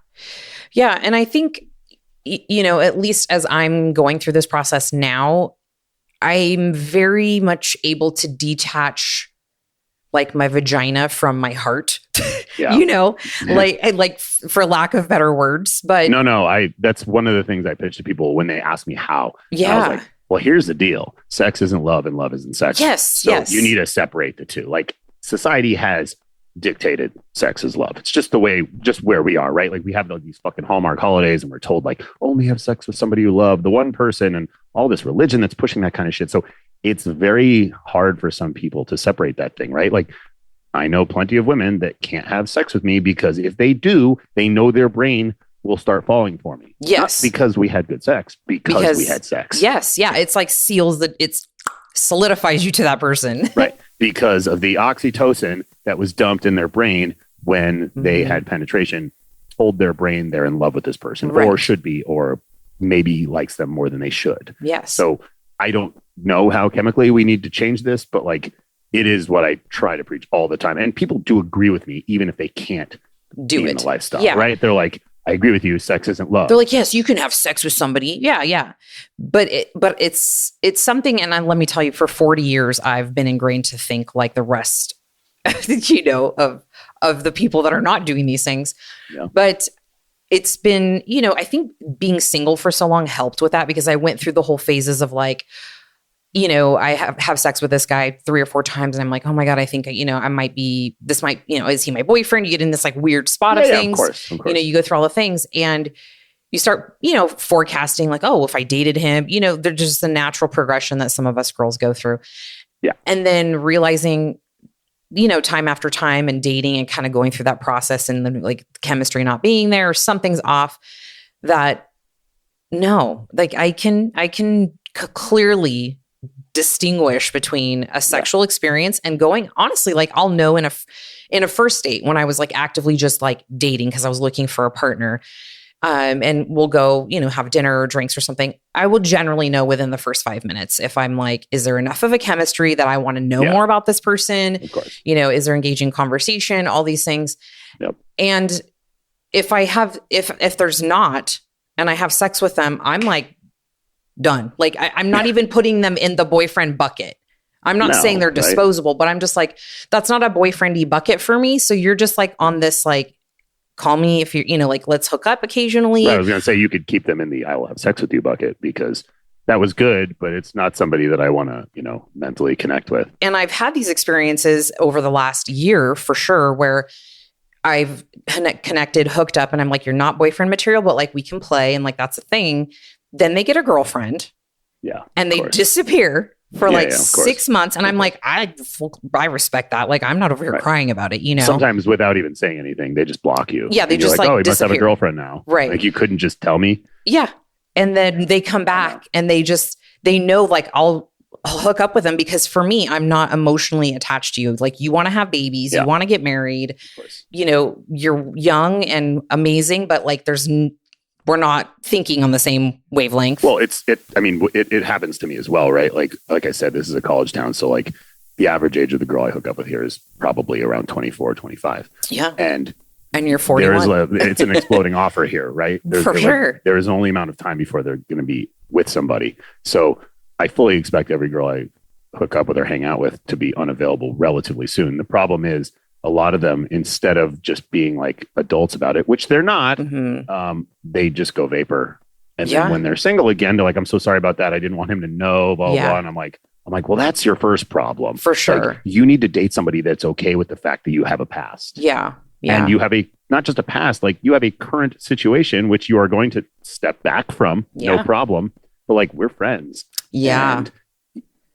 Yeah. And I think, you know, at least as I'm going through this process now, I'm very much able to detach like my vagina from my heart, you know, like for lack of better words, but that's one of the things I pitch to people when they ask me how. I was like, well, here's the deal. Sex isn't love and love isn't sex. So you need to separate the two. Like, society has dictated sex is love. It's just where we are, right? Like, we have these fucking Hallmark holidays and we're told, like, only have sex with somebody you love, the one person, and all this religion that's pushing that kind of shit. So it's very hard for some people to separate that thing, right? Like, I know plenty of women that can't have sex with me because if they do, they know their brain will start falling for me. Yes. Not because we had good sex, because we had sex. Yes. Yeah. It's like it solidifies you to that person. Right. Because of the oxytocin that was dumped in their brain when they had penetration, told their brain they're in love with this person, or should be, or maybe likes them more than they should. Yes. So I don't know how chemically we need to change this, but like, it is what I try to preach all the time. And people do agree with me, even if they can't do it in the lifestyle, right? They're like, I agree with you. Sex isn't love. They're like, yes, you can have sex with somebody. Yeah. But it's something. And let me tell you, for 40 years, I've been ingrained to think like the rest, you know, of the people that are not doing these things. Yeah. But it's been, you know, I think being single for so long helped with that, because I went through the whole phases of like, you know, I have sex with this guy 3 or 4 times and I'm like, oh my God, I think, you know, is he my boyfriend? You get in this like weird spot of things, of course. You know, you go through all the things and you start, you know, forecasting like, oh, if I dated him, you know, there's just a natural progression that some of us girls go through. Yeah. And then realizing, you know, time after time and dating and kind of going through that process and then like chemistry not being there or something's off, that No, like I can clearly distinguish between a sexual experience and going, honestly, like I'll know in a first date when I was like actively just like dating because I was looking for a partner. And we'll go, have dinner or drinks or something. I will generally know within the first 5 minutes if I'm like, is there enough of a chemistry that I want to know more about this person? Of course. Is there engaging conversation? All these things. Yep. And if there's not, and I have sex with them, I'm like done. Like I'm not even putting them in the boyfriend bucket. I'm not saying they're disposable, but I'm just like, that's not a boyfriendy bucket for me. So you're just like on this like, call me if you're, like, let's hook up occasionally. Right, I was going to say you could keep them in the I will have sex with you bucket because that was good, but it's not somebody that I want to, mentally connect with. And I've had these experiences over the last year for sure where I've connected, hooked up, and I'm like, you're not boyfriend material, but like we can play and like that's a thing. Then they get a girlfriend. Yeah. And they disappear for 6 months. And I'm like, I respect that. Like, I'm not over here crying about it, Sometimes without even saying anything, they just block you. Yeah, they just like, oh, he disappear. must have a girlfriend now. Right. Like you couldn't just tell me. Yeah. And then they come back and they know like I'll hook up with them because for me, I'm not emotionally attached to you. Like you want to have babies, you want to get married, you're young and amazing, but like we're not thinking on the same wavelength. Well, it happens to me as well, right? Like I said, this is a college town. So like the average age of the girl I hook up with here is probably around 24, 25. Yeah. And you're 41. It's an exploding offer here, right? For sure. There is only amount of time before they're going to be with somebody. So I fully expect every girl I hook up with or hang out with to be unavailable relatively soon. The problem is a lot of them, instead of just being like adults about it, which they're not, they just go vapor. And then when they're single again, they're like, I'm so sorry about that. I didn't want him to know, blah, blah. And I'm like, well, that's your first problem. For sure. Like, you need to date somebody that's okay with the fact that you have a past. Yeah. And you have not just a past, like you have a current situation, which you are going to step back from, no problem. But like, we're friends. Yeah. And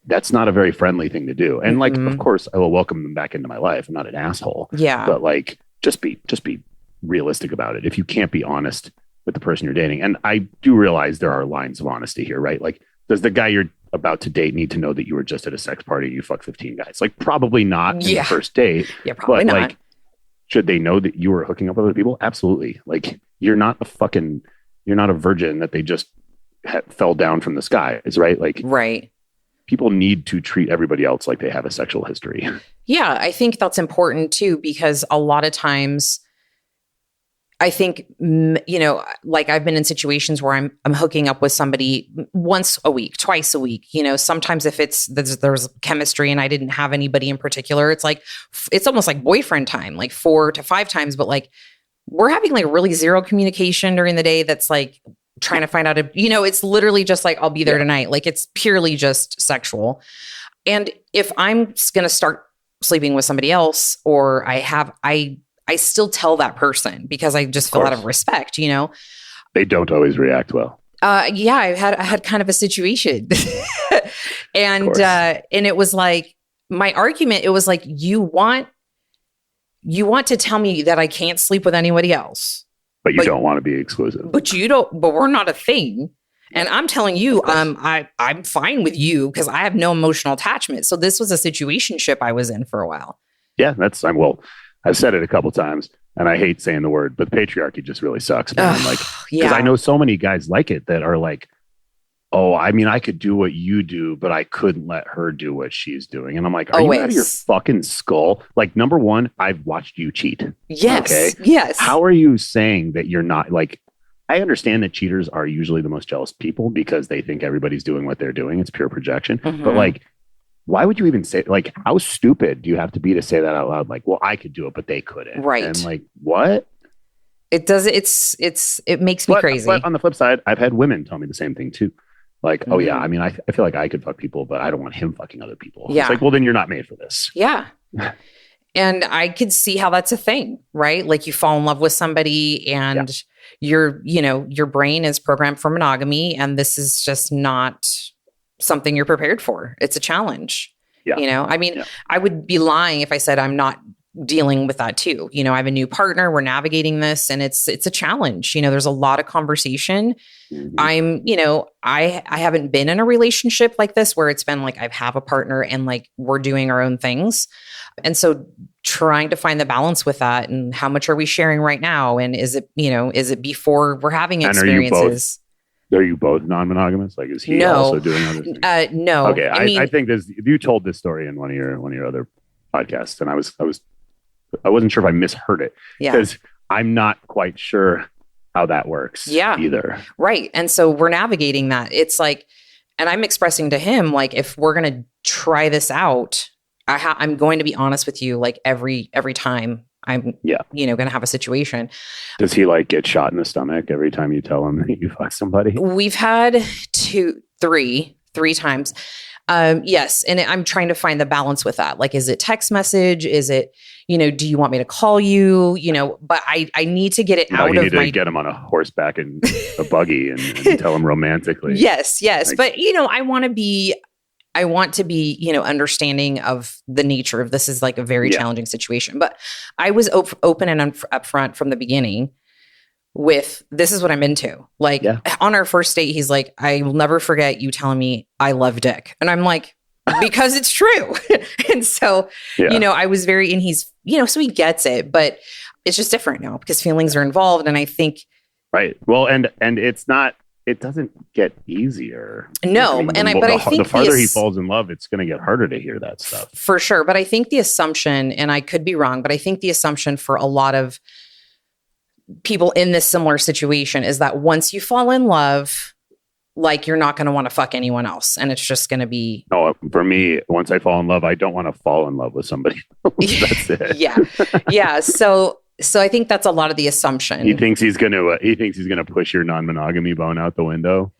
that's not a very friendly thing to do. And like, of course, I will welcome them back into my life. I'm not an asshole. Yeah. But like, just be realistic about it. If you can't be honest with the person you're dating, and I do realize there are lines of honesty here, right? Like, does the guy you're about to date need to know that you were just at a sex party and you fucked 15 guys? Like, probably not in the first date. Yeah, probably not. Like, should they know that you were hooking up with other people? Absolutely. Like, you're not a virgin that they just fell down from the skies, right? Like, right. People need to treat everybody else like they have a sexual history. Yeah, I think that's important too, because a lot of times I think, like I've been in situations where I'm hooking up with somebody once a week, twice a week, sometimes if there's chemistry and I didn't have anybody in particular, it's like, it's almost like boyfriend time, like 4 to 5 times, but like we're having like really zero communication during the day. That's like trying to find out, it's literally just like, I'll be there tonight. Like it's purely just sexual. And if I'm going to start sleeping with somebody else or I still tell that person because I just feel out of respect, They don't always react well. Yeah, I had kind of a situation and it was like, my argument, it was like, you want to tell me that I can't sleep with anybody else. But you don't want to be exclusive. But we're not a thing. And I'm telling you, I'm fine with you because I have no emotional attachment. So this was a situationship I was in for a while. Yeah, I've said it a couple times and I hate saying the word, but patriarchy just really sucks, man. Because I know so many guys like it that are like, oh, I mean, I could do what you do, but I couldn't let her do what she's doing. And I'm like, are you out of your fucking skull? Like, number one, I've watched you cheat. Yes. Okay? Yes. How are you saying that you're not like, I understand that cheaters are usually the most jealous people because they think everybody's doing what they're doing. It's pure projection. Mm-hmm. But like, why would you even say, like, how stupid do you have to be to say that out loud? Like, well, I could do it, but they couldn't. Right. And like, what? It makes me crazy. But on the flip side, I've had women tell me the same thing too. Like, oh yeah, I mean, I feel like I could fuck people, but I don't want him fucking other people. Yeah. It's like, well, then you're not made for this. Yeah. And I could see how that's a thing, right? Like you fall in love with somebody and your brain is programmed for monogamy and this is just not something you're prepared for. It's a challenge. Yeah. I mean, I would be lying if I said I'm not dealing with that too. You know, I have a new partner, we're navigating this, and it's a challenge. You know, there's a lot of conversation. I'm, you know, I haven't been in a relationship like this where it's been like I have a partner and like we're doing our own things. And so trying to find the balance with that, and how much are we sharing right now? And is it, you know, is it before we're having experiences? Are you both non-monogamous? Like, is he also doing other things? No. Okay. I think this, you told this story in one of your other podcasts, and I wasn't sure if I misheard it, because I'm not quite sure how that works either. Right. And so we're navigating that. It's like, and I'm expressing to him, like, if we're going to try this out, I'm going to be honest with you, like every time I'm, you know, going to have a situation. Does he like get shot in the stomach every time you tell him that you fuck somebody? We've had three times. Yes. And I'm trying to find the balance with that. Like, is it text message? Is it, you know, do you want me to call you? You know, but I need to get it out of my... You need to get him on a horseback and a buggy and tell him romantically. Yes. Like, but, you know, I want to be, you know, understanding of the nature of this is like a very challenging situation. But I was open and upfront from the beginning with, this is what I'm into. Like on our first date, he's like, I will never forget you telling me I love dick. And I'm like, because it's true. And so, you know, I was very, and he's, you know, so he gets it, but it's just different now because feelings are involved. And I think. Right. Well, and it's not, it doesn't get easier. No. I think the farther he falls in love, it's going to get harder to hear that stuff. For sure. But I think the assumption, and I could be wrong, but I think the assumption for a lot of people in this similar situation is that once you fall in love, like, you're not going to want to fuck anyone else. And it's just going to be. No, for me, once I fall in love, I don't want to fall in love with somebody else. That's it. Yeah. So I think that's a lot of the assumption. He thinks he's going to push your non-monogamy bone out the window.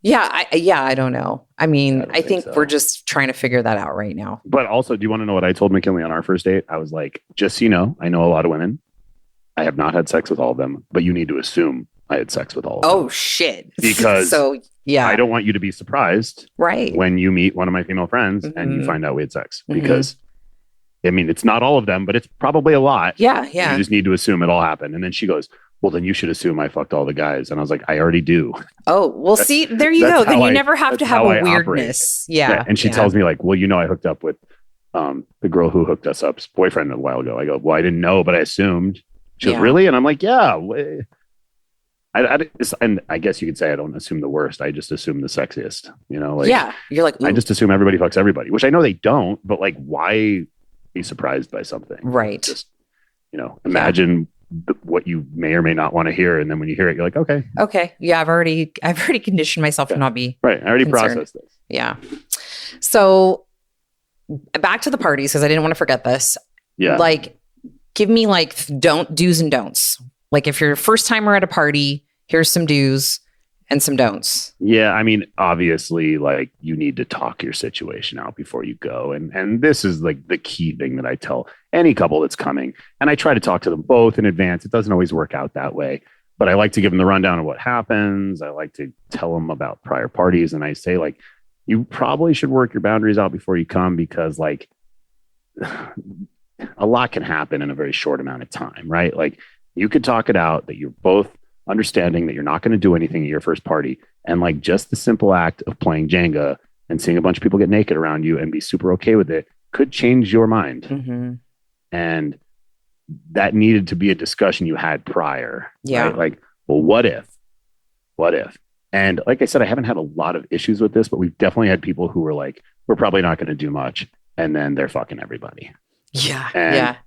Yeah. I don't know. I mean, I think we're just trying to figure that out right now. But also, do you want to know what I told McKinley on our first date? I was like, just so you know, I know a lot of women. I have not had sex with all of them, but you need to assume I had sex with all of them. Oh, shit. Because I don't want you to be surprised when you meet one of my female friends and you find out we had sex. Because, I mean, it's not all of them, but it's probably a lot. Yeah. You just need to assume it all happened. And then she goes, well, then you should assume I fucked all the guys. And I was like, I already do. Oh, well, see, there you go. Then you never have to have a weirdness. Yeah. And she tells me, like, well, you know, I hooked up with the girl who hooked us up's boyfriend a while ago. I go, well, I didn't know, but I assumed. She goes, really? And I'm like, yeah. And I guess you could say I don't assume the worst. I just assume the sexiest, you know? Like, you're like, ooh. I just assume everybody fucks everybody, which I know they don't, but like, why be surprised by something? Right. Just, you know, imagine what you may or may not want to hear. And then when you hear it, you're like, okay. Yeah. I've already conditioned myself to not be. Right. I already processed this. Yeah. So back to the parties, because I didn't want to forget this. Yeah. Like, give me like do's and don'ts. Like, if you're a first timer at a party, here's some do's and some don'ts. Yeah. I mean, obviously, like, you need to talk your situation out before you go. And this is like the key thing that I tell any couple that's coming. And I try to talk to them both in advance. It doesn't always work out that way, but I like to give them the rundown of what happens. I like to tell them about prior parties. And I say, like, you probably should work your boundaries out before you come, because like a lot can happen in a very short amount of time, right? Like, you could talk it out that you're both understanding that you're not going to do anything at your first party. And like, just the simple act of playing Jenga and seeing a bunch of people get naked around you and be super okay with it could change your mind. And that needed to be a discussion you had prior. Yeah. Right? Like, well, what if? And like I said, I haven't had a lot of issues with this, but we've definitely had people who were like, we're probably not going to do much. And then they're fucking everybody. Yeah. And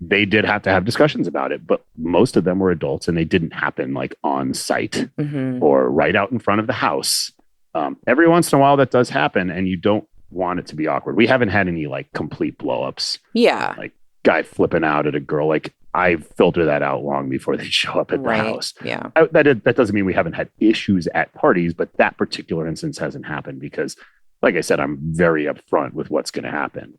they did have to have discussions about it, but most of them were adults and they didn't happen like on site or right out in front of the house. Every once in a while that does happen, and you don't want it to be awkward. We haven't had any like complete blow-ups. Yeah. Like guy flipping out at a girl. Like, I filter that out long before they show up at the house. Yeah. That doesn't mean we haven't had issues at parties, but that particular instance hasn't happened because, like I said, I'm very upfront with what's going to happen.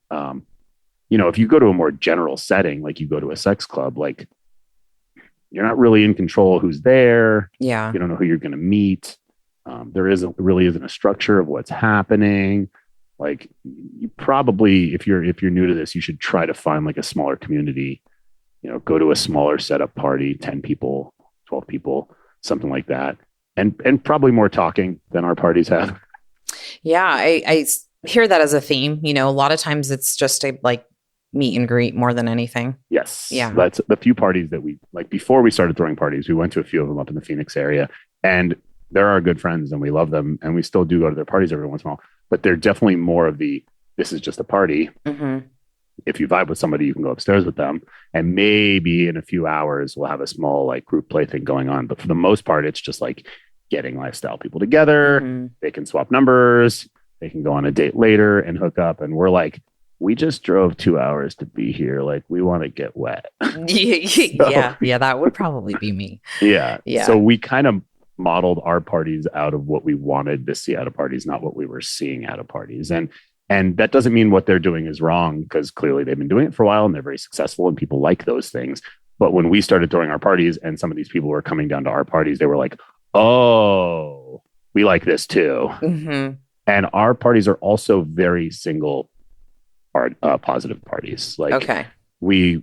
You know, if you go to a more general setting, like you go to a sex club, like, you're not really in control of who's there. Yeah. You don't know who you're going to meet. There really isn't a structure of what's happening. like you probably, if you're new to this, you should try to find like a smaller community, go to a smaller setup party, 10 people, 12 people, something like that. And probably more talking than our parties have. Yeah, I hear that as a theme. A lot of times it's just a like meet and greet more than anything. Yes. Yeah. That's the few parties that we like before we started throwing parties. We went to a few of them up in the Phoenix area, and they're our good friends and we love them. And we still do go to their parties every once in a while, but they're definitely more of this is just a party. Mm-hmm. If you vibe with somebody, you can go upstairs with them. And maybe in a few hours, we'll have a small like group play thing going on. But for the most part, it's just like getting lifestyle people together. Mm-hmm. They can swap numbers. They can go on a date later and hook up. And we're like, we just drove 2 hours to be here. Like, we want to get wet. Yeah, that would probably be me. Yeah. Yeah. So we kind of modeled our parties out of what we wanted to see out of parties, not what we were seeing out of parties. And that doesn't mean what they're doing is wrong, because clearly they've been doing it for a while and they're very successful and people like those things. But when we started throwing our parties and some of these people were coming down to our parties, they were like, oh, we like this too. Mm-hmm. And our parties are also very single positive parties. Like, okay. We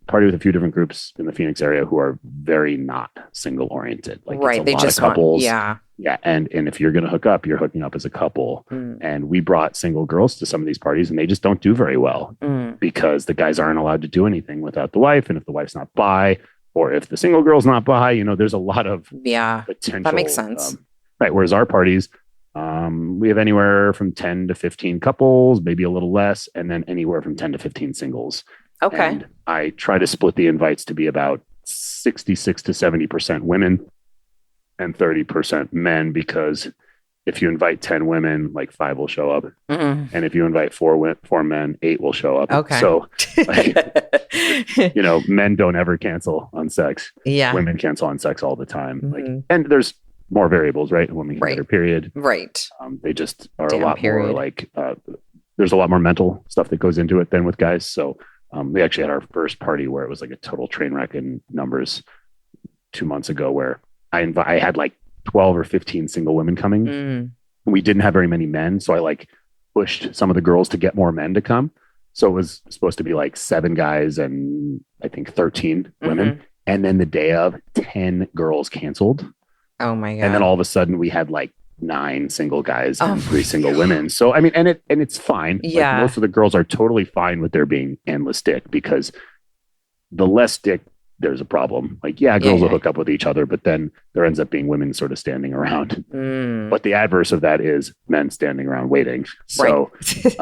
party with a few different groups in the Phoenix area who are very not single oriented. Like, right. it's a They lot just of couples. yeah. And if you're going to hook up, you're hooking up as a couple. And we brought single girls to some of these parties and they just don't do very well because the guys aren't allowed to do anything without the wife. And if the wife's not bi, or if the single girl's not bi, there's a lot of potential. That makes sense. Right. Whereas our parties, we have anywhere from 10 to 15 couples, maybe a little less, and then anywhere from 10 to 15 singles. Okay. And I try to split the invites to be about 66 to 70% women and 30% men, because if you invite 10 women, like 5 will show up. Mm-hmm. And if you invite 4 men, 8 will show up. Okay. So, men don't ever cancel on sex. Yeah. Women cancel on sex all the time. Mm-hmm. And there's more variables, right? Women can get their period. Right. They just are a lot more like, there's a lot more mental stuff that goes into it than with guys. So we actually had our first party where it was like a total train wreck in numbers 2 months ago, where I had like 12 or 15 single women coming. We didn't have very many men. So I like pushed some of the girls to get more men to come. So it was supposed to be like 7 guys and I think 13 women. And then the day of, 10 girls canceled. Oh my God. And then all of a sudden we had like 9 single guys and 3 single women. So, I mean, and it's fine. Yeah. Like, most of the girls are totally fine with there being endless dick, because the less dick, there's a problem. Like, girls will hook up with each other, but then there ends up being women sort of standing around. But the adverse of that is men standing around waiting. So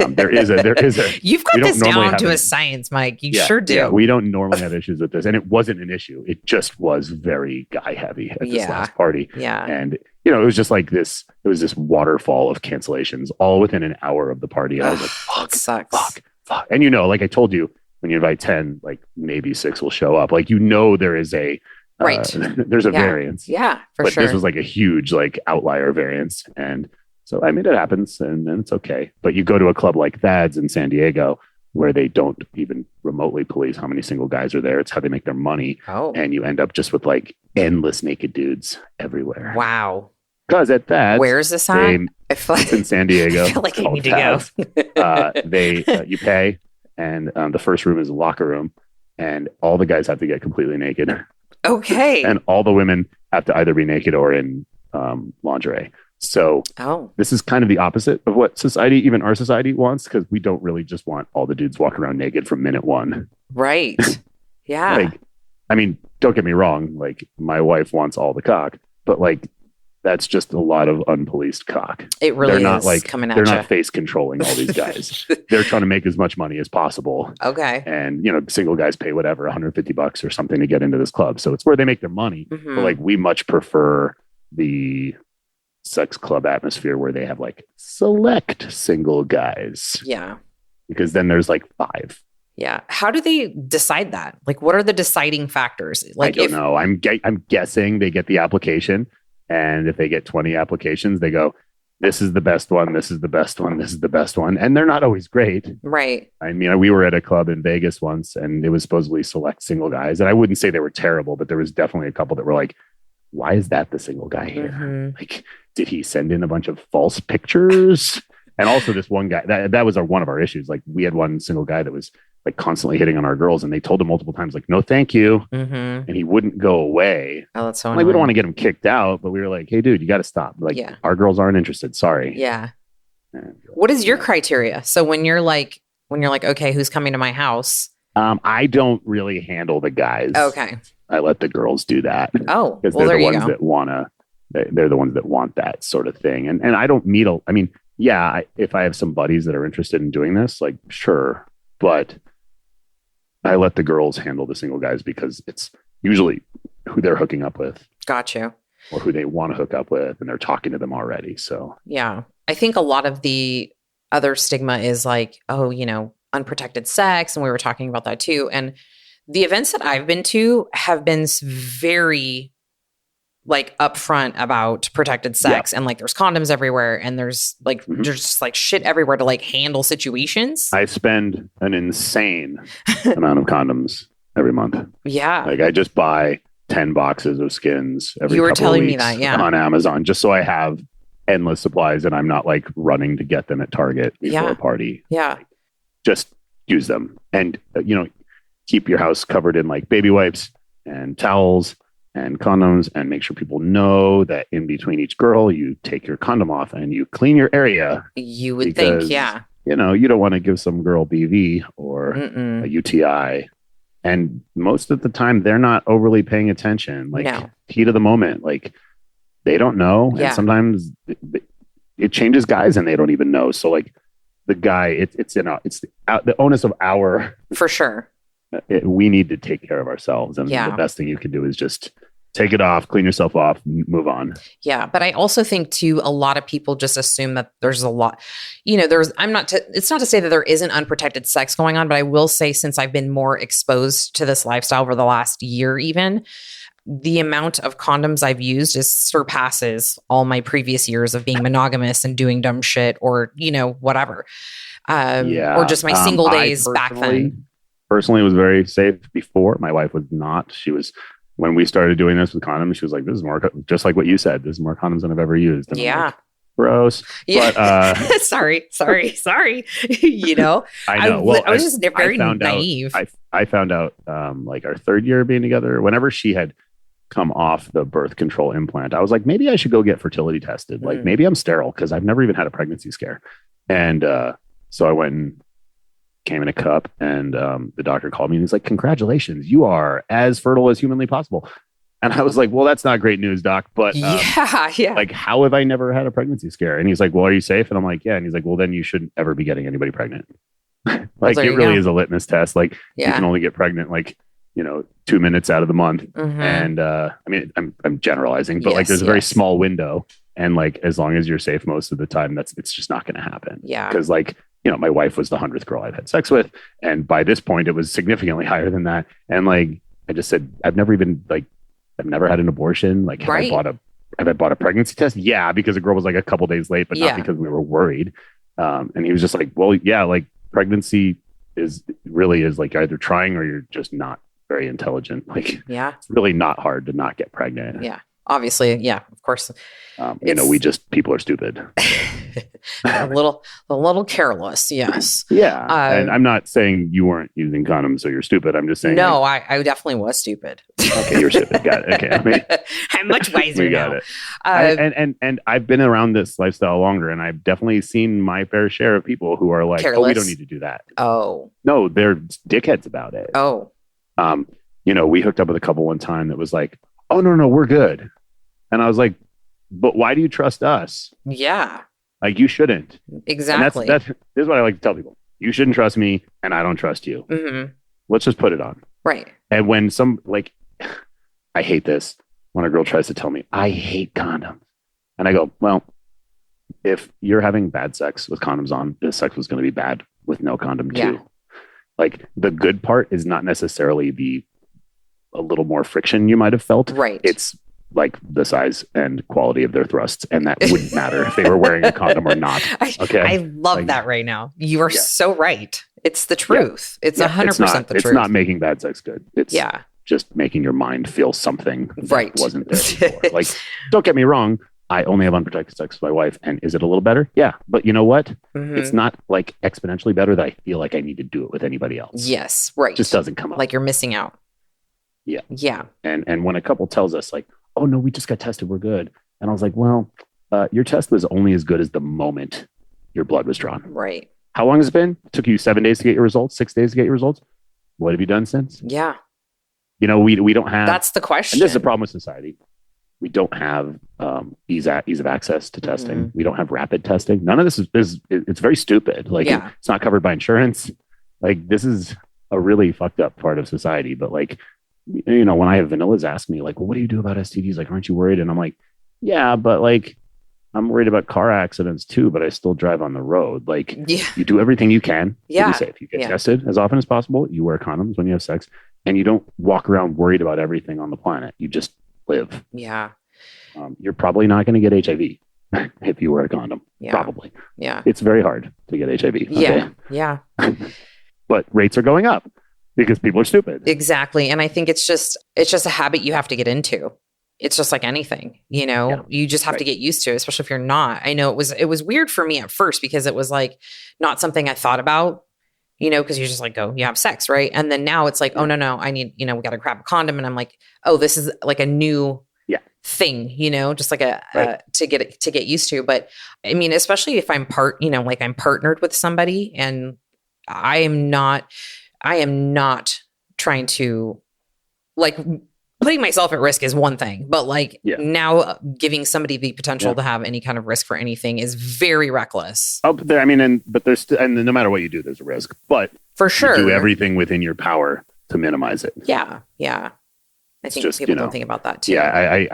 there is a, you've got this down to a science, Mike. You sure do. Yeah, we don't normally have issues with this. And it wasn't an issue. It just was very guy heavy at this last party. Yeah. And, it was just like this, it was this waterfall of cancellations all within an hour of the party. And I was like, fuck, sucks. fuck. And, like I told you, when you invite 10, like maybe 6 will show up. Like, there is a, there's a variance. Yeah, for but sure. This was like a huge, like, outlier variance. And so, I mean, it happens and it's okay. But you go to a club like Thad's in San Diego, where they don't even remotely police how many single guys are there. It's how they make their money. Oh. And you end up just with like endless naked dudes everywhere. Wow. Because at Thad's, where is this at? It's in San Diego. I feel like I need to go. You pay. And the first room is a locker room, and all the guys have to get completely naked. Okay. And all the women have to either be naked or in lingerie. So this is kind of the opposite of what society, even our society, wants, because we don't really just want all the dudes walking around naked from minute one. Right. Yeah. Like, I mean, don't get me wrong. Like, my wife wants all the cock, but like, that's just a lot of unpoliced cock. It really they're not like coming at they're you. not face controlling all these guys. They're trying to make as much money as possible. Okay. And single guys pay whatever, $150 or something to get into this club. So it's where they make their money. Mm-hmm. But like, we much prefer the sex club atmosphere where they have like select single guys. Yeah. Because then there's like 5. Yeah. How do they decide that? Like, what are the deciding factors? Like, I don't know. I'm guessing they get the application. And if they get 20 applications, they go, this is the best one. This is the best one. This is the best one. And they're not always great. Right. I mean, we were at a club in Vegas once, and it was supposedly select single guys. And I wouldn't say they were terrible, but there was definitely a couple that were like, why is that the single guy here? Mm-hmm. Like, did he send in a bunch of false pictures? And also this one guy, that was one of our issues. Like we had one single guy that was like constantly hitting on our girls, and they told him multiple times, like, no, thank you. And he wouldn't go away. Oh, that's so like, we don't want to get him kicked out, but we were like, hey, dude, you got to stop. Like, our girls aren't interested. Sorry. Yeah. What is your criteria? So when you're like, okay, who's coming to my house? I don't really handle the guys. Okay. I let the girls do that. Oh, because they're the ones that they're the ones that want that sort of thing. And I don't meet if I have some buddies that are interested in doing this, like, sure. But I let the girls handle the single guys because it's usually who they're hooking up with. Got you. Or who they want to hook up with, and they're talking to them already. So yeah, I think a lot of the other stigma is like, oh, unprotected sex. And we were talking about that too. And the events that I've been to have been very like upfront about protected sex, and like there's condoms everywhere, and there's like there's just like shit everywhere to like handle situations. I spend an insane amount of condoms every month. Yeah. Like I just buy 10 boxes of skins every You were couple telling of me weeks that, on Amazon, just so I have endless supplies and I'm not like running to get them at Target before a party. Yeah. Like, just use them and, keep your house covered in like baby wipes and towels and condoms, and make sure people know that in between each girl, you take your condom off and you clean your area. You would think, yeah. You don't want to give some girl BV or a UTI. And most of the time, they're not overly paying attention. Like, heat of the moment, like, they don't know. Yeah. And sometimes it changes guys and they don't even know. So, like, the guy, it's the onus of our... For sure. We need to take care of ourselves. And the best thing you can do is just take it off, clean yourself off, move on. Yeah. But I also think too, a lot of people just assume that there's a lot, it's not to say that there isn't unprotected sex going on, but I will say, since I've been more exposed to this lifestyle over the last year, even the amount of condoms I've used surpasses all my previous years of being monogamous and doing dumb shit or, whatever. Or just my single days back then. Personally was very safe before. My wife was not. When we started doing this with condoms, she was like, this is more, just like what you said, this is more condoms than I've ever used. And yeah. Like, gross. Yeah. But, sorry. I know. I was just very naive. I found out like our third year being together, whenever she had come off the birth control implant, I was like, maybe I should go get fertility tested. Like maybe I'm sterile because I've never even had a pregnancy scare. And so I went and came in a cup, and the doctor called me and he's like, congratulations, you are as fertile as humanly possible. And I was like, well, that's not great news, doc, but like, how have I never had a pregnancy scare? And he's like, well, are you safe? And I'm like, yeah. And he's like, well, then you shouldn't ever be getting anybody pregnant. Like, it really is a litmus test. Like, you can only get pregnant like 2 minutes out of the month. And I mean, I'm generalizing, but like there's a very small window, and like as long as you're safe most of the time, it's just not going to happen. Yeah. Because like, my wife was the 100th girl I've had sex with, and by this point it was significantly higher than that. And like I just said, I've never had an abortion. Like, have I bought a pregnancy test? Yeah, because the girl was like a couple days late, but not because we were worried. And he was just like, well, yeah, like pregnancy is like either trying or you're just not very intelligent. Like, it's really not hard to not get pregnant. Yeah. Obviously. Yeah, of course. People are stupid. a little careless. Yes. Yeah. And I'm not saying you weren't using condoms, so you're stupid. I'm just saying. No, I definitely was stupid. Okay. You're stupid. Got it. Okay. I'm much wiser now. It. And I've been around this lifestyle longer, and I've definitely seen my fair share of people who are like, careless. Oh, we don't need to do that. Oh, no, they're dickheads about it. Oh, we hooked up with a couple one time that was like, oh, no, we're good. And I was like, but why do you trust us? Yeah. Like, you shouldn't. Exactly. And this is what I like to tell people. You shouldn't trust me, and I don't trust you. Mm-hmm. Let's just put it on. Right. And when I hate this, when a girl tries to tell me, I hate condoms. And I go, well, if you're having bad sex with condoms on, the sex was going to be bad with no condom too. Like, the good part is not necessarily a little more friction you might have felt. Right. It's like the size and quality of their thrusts, and that wouldn't matter if they were wearing a condom or not. Okay, I love that right now. You are so right. It's the truth. It's 100% the truth. It's not making bad sex good. It's just making your mind feel something that wasn't there before. Like, don't get me wrong, I only have unprotected sex with my wife. And is it a little better? Yeah. But you know what? It's not like exponentially better that I feel like I need to do it with anybody else. Yes. Right. It just doesn't come up. Like you're missing out. Yeah. Yeah. And when a couple tells us like, oh no, we just got tested, we're good. And I was like, well, your test was only as good as the moment your blood was drawn. Right. How long has it been? It took you 7 days to get your results, 6 days to get your results. What have you done since? Yeah. You know, we don't have. That's the question. And this is the problem with society. We don't have ease of access to testing. We don't have rapid testing. None of this is it's very stupid. Like it's not covered by insurance. Like this is a really fucked up part of society. But like, you know, when I have vanillas ask me like, well, what do you do about STDs? Like, aren't you worried? And I'm like, yeah, but like, I'm worried about car accidents too, but I still drive on the road. Like you do everything you can to be safe. You get tested as often as possible. You wear condoms when you have sex, and you don't walk around worried about everything on the planet. You just live. Yeah. You're probably not going to get HIV if you wear a condom. Yeah. Probably. Yeah. It's very hard to get HIV. Okay? Yeah. Yeah. But rates are going up because people are stupid. Exactly. And I think it's just a habit you have to get into. It's just like anything, you know, you just have to get used to it, especially if you're not. I know it was weird for me at first because it was like not something I thought about, you know, because you just like go, you have sex, right? And then now it's like, oh no, I need, you know, we got to grab a condom, and I'm like, oh, this is like a new thing, you know, just like to get used to. But I mean, especially if I'm I'm partnered with somebody, and I am not trying to like. Putting myself at risk is one thing, but like now giving somebody the potential to have any kind of risk for anything is very reckless. Oh, but there's no matter what you do, there's a risk, but for sure, you do everything within your power to minimize it. Yeah. Yeah. I think people don't think about that too. Yeah.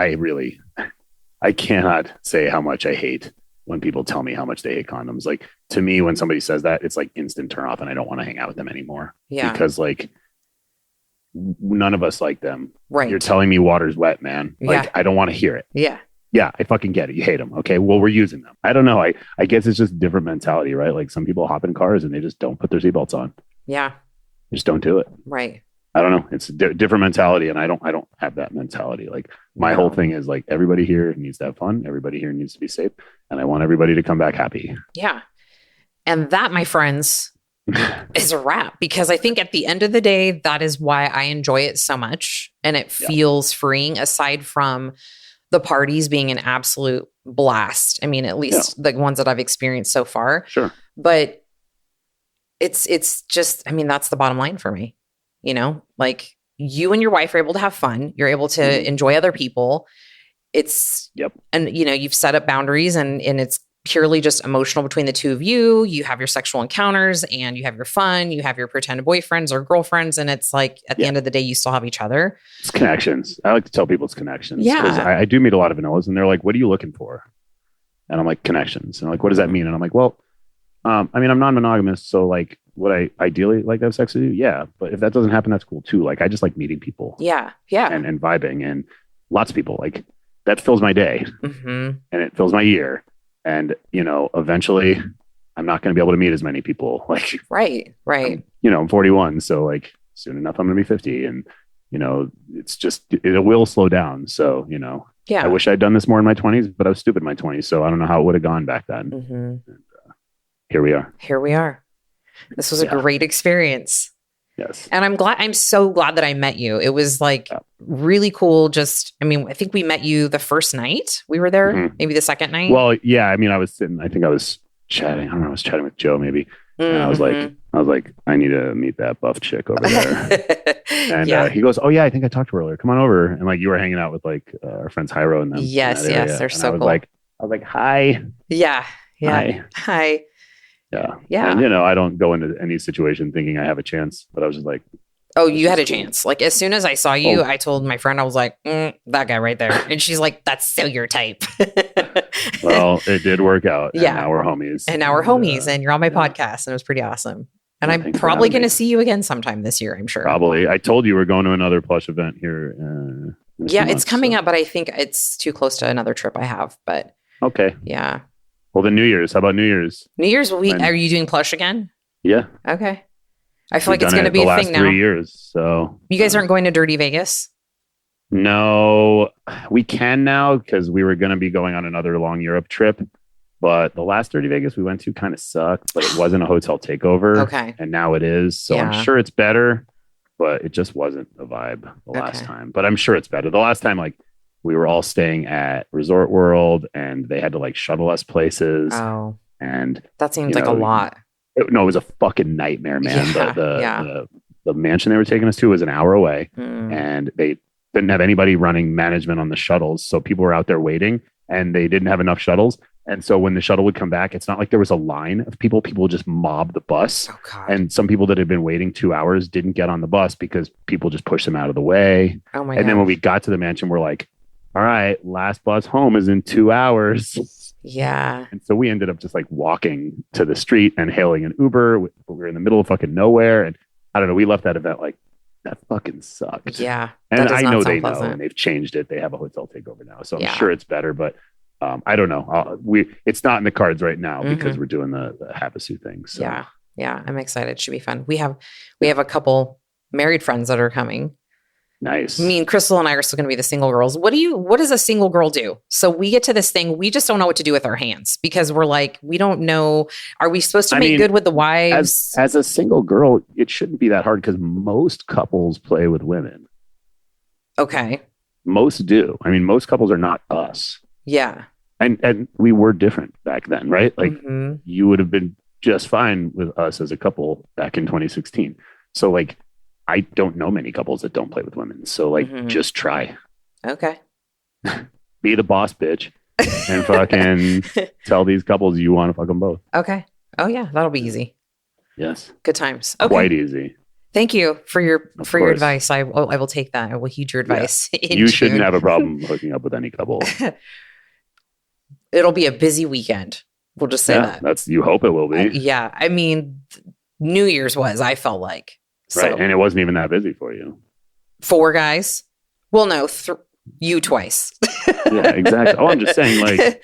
I cannot say how much I hate when people tell me how much they hate condoms. Like to me, when somebody says that, it's like instant turn off, and I don't want to hang out with them anymore. Yeah. Because like, none of us like them. Right. You're telling me water's wet, man. Like, I don't want to hear it. Yeah. Yeah, I fucking get it. You hate them. Okay. Well, we're using them. I don't know. I guess it's just a different mentality, right? Like some people hop in cars and they just don't put their seatbelts on. Yeah. They just don't do it. Right. I don't know. It's a different mentality. And I don't have that mentality. Like my whole thing is like, everybody here needs to have fun. Everybody here needs to be safe. And I want everybody to come back happy. Yeah. And that, my friends, is a wrap, because I think at the end of the day, that is why I enjoy it so much. And it feels freeing, aside from the parties being an absolute blast. I mean, at least the ones that I've experienced so far. Sure. But it's just, I mean, that's the bottom line for me. You know, like you and your wife are able to have fun. You're able to enjoy other people. It's, and you know, you've set up boundaries, and it's purely just emotional between the two of you. You have your sexual encounters, and you have your fun. You have your pretend boyfriends or girlfriends. And it's like, at the end of the day, you still have each other. It's connections. I like to tell people it's connections. Yeah. Because I do meet a lot of vanillas, and they're like, what are you looking for? And I'm like, connections. And I'm like, what does that mean? And I'm like, well, I mean, I'm non-monogamous. So like, would I ideally like to have sex with you? Yeah. But if that doesn't happen, that's cool too. Like, I just like meeting people. Yeah. Yeah. And vibing, and lots of people, like that fills my day and it fills my year. And, you know, eventually I'm not going to be able to meet as many people. Like, right. You know, I'm 41. So like soon enough, I'm going to be 50. And, you know, it's just, it will slow down. So, you know, I wish I'd done this more in my 20s, but I was stupid in my 20s. So I don't know how it would have gone back then. And, here we are. This was a great experience. Yes. And I'm so glad that I met you. It was like really cool. Just, I mean, I think we met you the first night we were there, maybe the second night. Well, yeah. I mean, I was chatting. I don't know. I was chatting with Joe maybe. And I was like, I need to meet that buff chick over there. And he goes, oh yeah, I think I talked to her earlier. Come on over. And like, you were hanging out with like our friends Hyro and them. Yes. They're and so cool. I was like, hi. Yeah. Hi. Yeah. And, you know, I don't go into any situation thinking I have a chance, but I was just like, oh, you had a chance. Like, as soon as I saw you, I told my friend, I was like, that guy right there. And she's like, that's so your type. Well, it did work out. Yeah. And now we're homies. And you're on my podcast, and it was pretty awesome. And I'm probably going to see you again sometime this year, I'm sure. Probably. I told you we're going to another plush event here. It's coming up, but I think it's too close to another trip I have. But okay. Yeah. Well, then New Year's. How about New Year's? Are you doing plush again? Yeah. Okay. I feel like it's going to be a thing now. 3 years. So you guys aren't going to Dirty Vegas? No, we can now because we were going to be going on another long Europe trip. But the last Dirty Vegas we went to kind of sucked, but it wasn't a hotel takeover. Okay. And now it is. So I'm Yeah. sure it's better, but it just wasn't a vibe the last Okay. time. But I'm sure it's better. The last time, like, we were all staying at Resort World and they had to like shuttle us places. Oh, And, that seems you like a know, lot. no, it was a fucking nightmare, man. Yeah, The mansion they were taking us to was an hour away Mm. and they didn't have anybody running management on the shuttles. So people were out there waiting and they didn't have enough shuttles. And so when the shuttle would come back, it's not like there was a line of people. People would just mob the bus. Oh God. And some people that had been waiting 2 hours didn't get on the bus because people just pushed them out of the way. Oh my And God. then when we got to the mansion, we're like, all right, last bus home is in 2 hours. Yeah. And so we ended up just like walking to the street and hailing an Uber. We were in the middle of fucking nowhere. And I don't know, we left that event like, that fucking sucked. Yeah. And That does I not know sound they know, pleasant. and they've changed it. They have a hotel takeover now, so I'm Yeah. sure it's better. But I don't know. It's not in the cards right now because Mhm. we're doing the Havasu thing. So Yeah. Yeah. I'm excited. It should be fun. We have a couple married friends that are coming. nice. Me and Crystal and I are still going to be the single girls. What does a single girl do? So we get to this thing. We just don't know what to do with our hands because we're like, we don't know. Are we supposed to I make mean, good with the wives? As a single girl, it shouldn't be that hard because most couples play with women. Okay. Most do. I mean, most couples are not us, Yeah. and we were different back then, right? Like Mhm. you would have been just fine with us as a couple back in 2016. So like, I don't know many couples that don't play with women. So like, Mhm. just try. Okay. Be the boss bitch and fucking tell these couples you want to fuck them both. Okay. Oh yeah, that'll be easy. Yes. Good times. Okay. Quite easy. Thank you for your Of your course. advice. I will take that. I will heed your advice. in You shouldn't June. have a problem hooking up with any couple. It'll be a busy weekend. We'll just say Yeah, that. you hope it will be. Yeah. I mean, New Year's was, I felt like. So Right. And it wasn't even that busy for you. 4 guys. Well, no, you twice. Yeah, exactly. Oh, I'm just saying, like,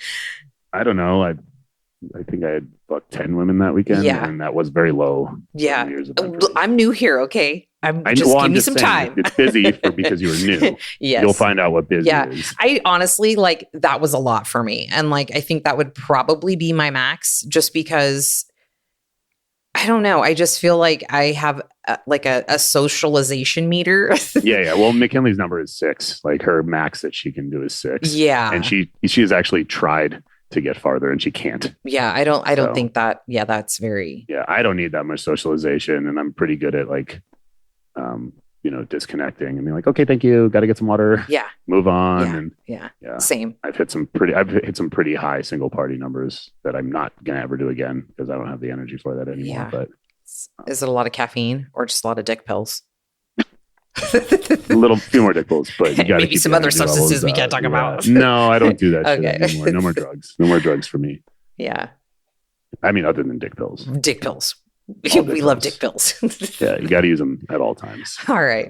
I don't know. I think I had fucked 10 women that weekend. Yeah. And that was very low. Yeah. New Year's event for me. I'm new here. Okay. Give me I'm some saying time. It's busy because you were new. Yes. You'll find out what busy Yeah. is. I honestly, like, that was a lot for me. And like, I think that would probably be my max just because I don't know. I just feel like I have a socialization meter. Yeah. Well, McKinley's number is 6. Like her max that she can do is 6. Yeah. And she has actually tried to get farther and she can't. Yeah. I don't So- think that. Yeah. That's very. Yeah. I don't need that much socialization. And I'm pretty good at like, disconnecting and being like, okay, thank you. Got to get some water. Yeah. Move on. Yeah. And Yeah. Same. I've hit some pretty high single party numbers that I'm not going to ever do again because I don't have the energy for that anymore. Yeah. But Is it a lot of caffeine or just a lot of dick pills? a few more dick pills, but you got to Maybe keep some the other energy substances levels we up. can't talk Yeah. about. No, I don't do that shit Okay. anymore. No more drugs. No more drugs for me. Yeah. I mean, other than dick pills. Dick pills. All We dick love pills. dick pills. Yeah, you got to use them at all times. All right.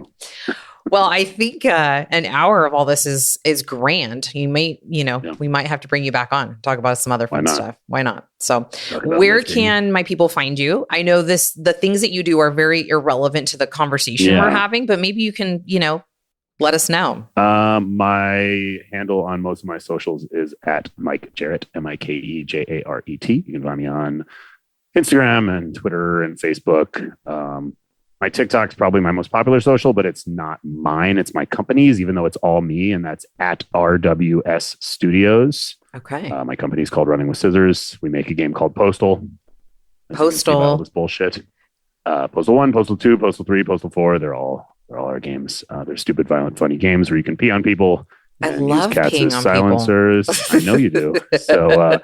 Well, I think an hour of all this is grand. You may, we might have to bring you back on, talk about some other fun Why not? stuff. Why not? So Talk about where lifting. can my people find you? I know the things that you do are very irrelevant to the conversation we're Yeah. having, but maybe you can, let us know. My handle on most of my socials is at Mike Jaret, MikeJaret. You can find me on Instagram and Twitter and Facebook. My TikTok's probably my most popular social, but it's not mine. It's my company's, even though it's all me, and that's at RWS Studios. Okay. My company's called Running with Scissors. We make a game called Postal. As you can see by Postal. all this bullshit. Postal 1, Postal 2, Postal 3, Postal 4. They're all our games. They're stupid, violent, funny games where you can pee on people. I And love use cats peeing as on silencers. people. I know you do. So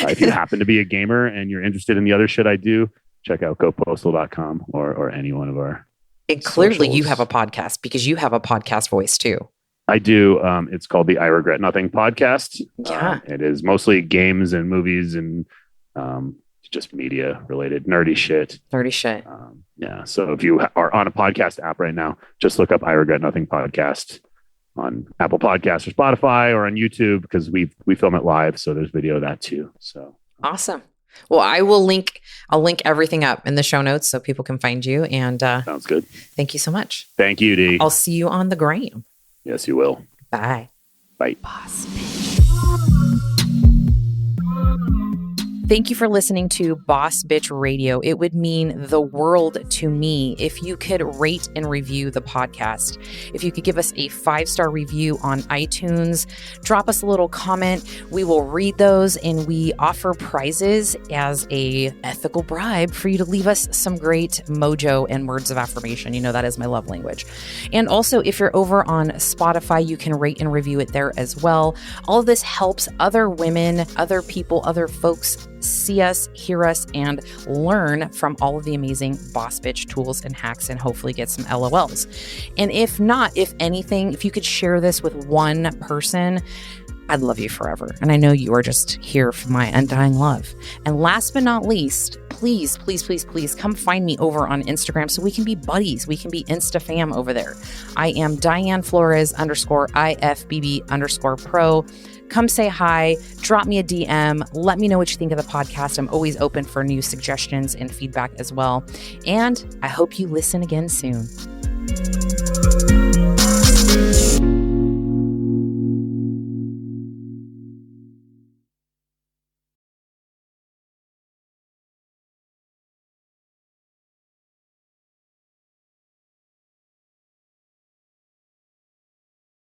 if you happen to be a gamer and you're interested in the other shit I do, check out gopostal.com or any one of our And clearly you socials. have a podcast because you have a podcast voice too. I do. It's called the I Regret Nothing podcast. Yeah. It is mostly games and movies and just media related nerdy shit. Nerdy shit. Yeah. So if you are on a podcast app right now, just look up I Regret Nothing podcast on Apple Podcasts or Spotify or on YouTube because we film it live. So there's video of that too. So Awesome. Well, I'll link everything up in the show notes so people can find you. And sounds good. thank you so much. Thank you, D. I'll see you on the gram. Yes, you will. Bye. Bye. Boss bitch. Thank you for listening to Boss Bitch Radio. It would mean the world to me if you could rate and review the podcast. If you could give us a 5-star review on iTunes, drop us a little comment. We will read those, and we offer prizes as a ethical bribe for you to leave us some great mojo and words of affirmation. You know, that is my love language. And also, if you're over on Spotify, you can rate and review it there as well. All of this helps other women, other people, other folks see us, hear us, and learn from all of the amazing boss bitch tools and hacks, and hopefully get some LOLs. And if not, if anything, if you could share this with one person, I'd love you forever. And I know you are just here for my undying love. And last but not least, please, please, please, please come find me over on Instagram so we can be buddies. We can be Insta fam over there. I am Diane Flores _IFBB_pro. Come say hi, drop me a DM, let me know what you think of the podcast. I'm always open for new suggestions and feedback as well. And I hope you listen again soon.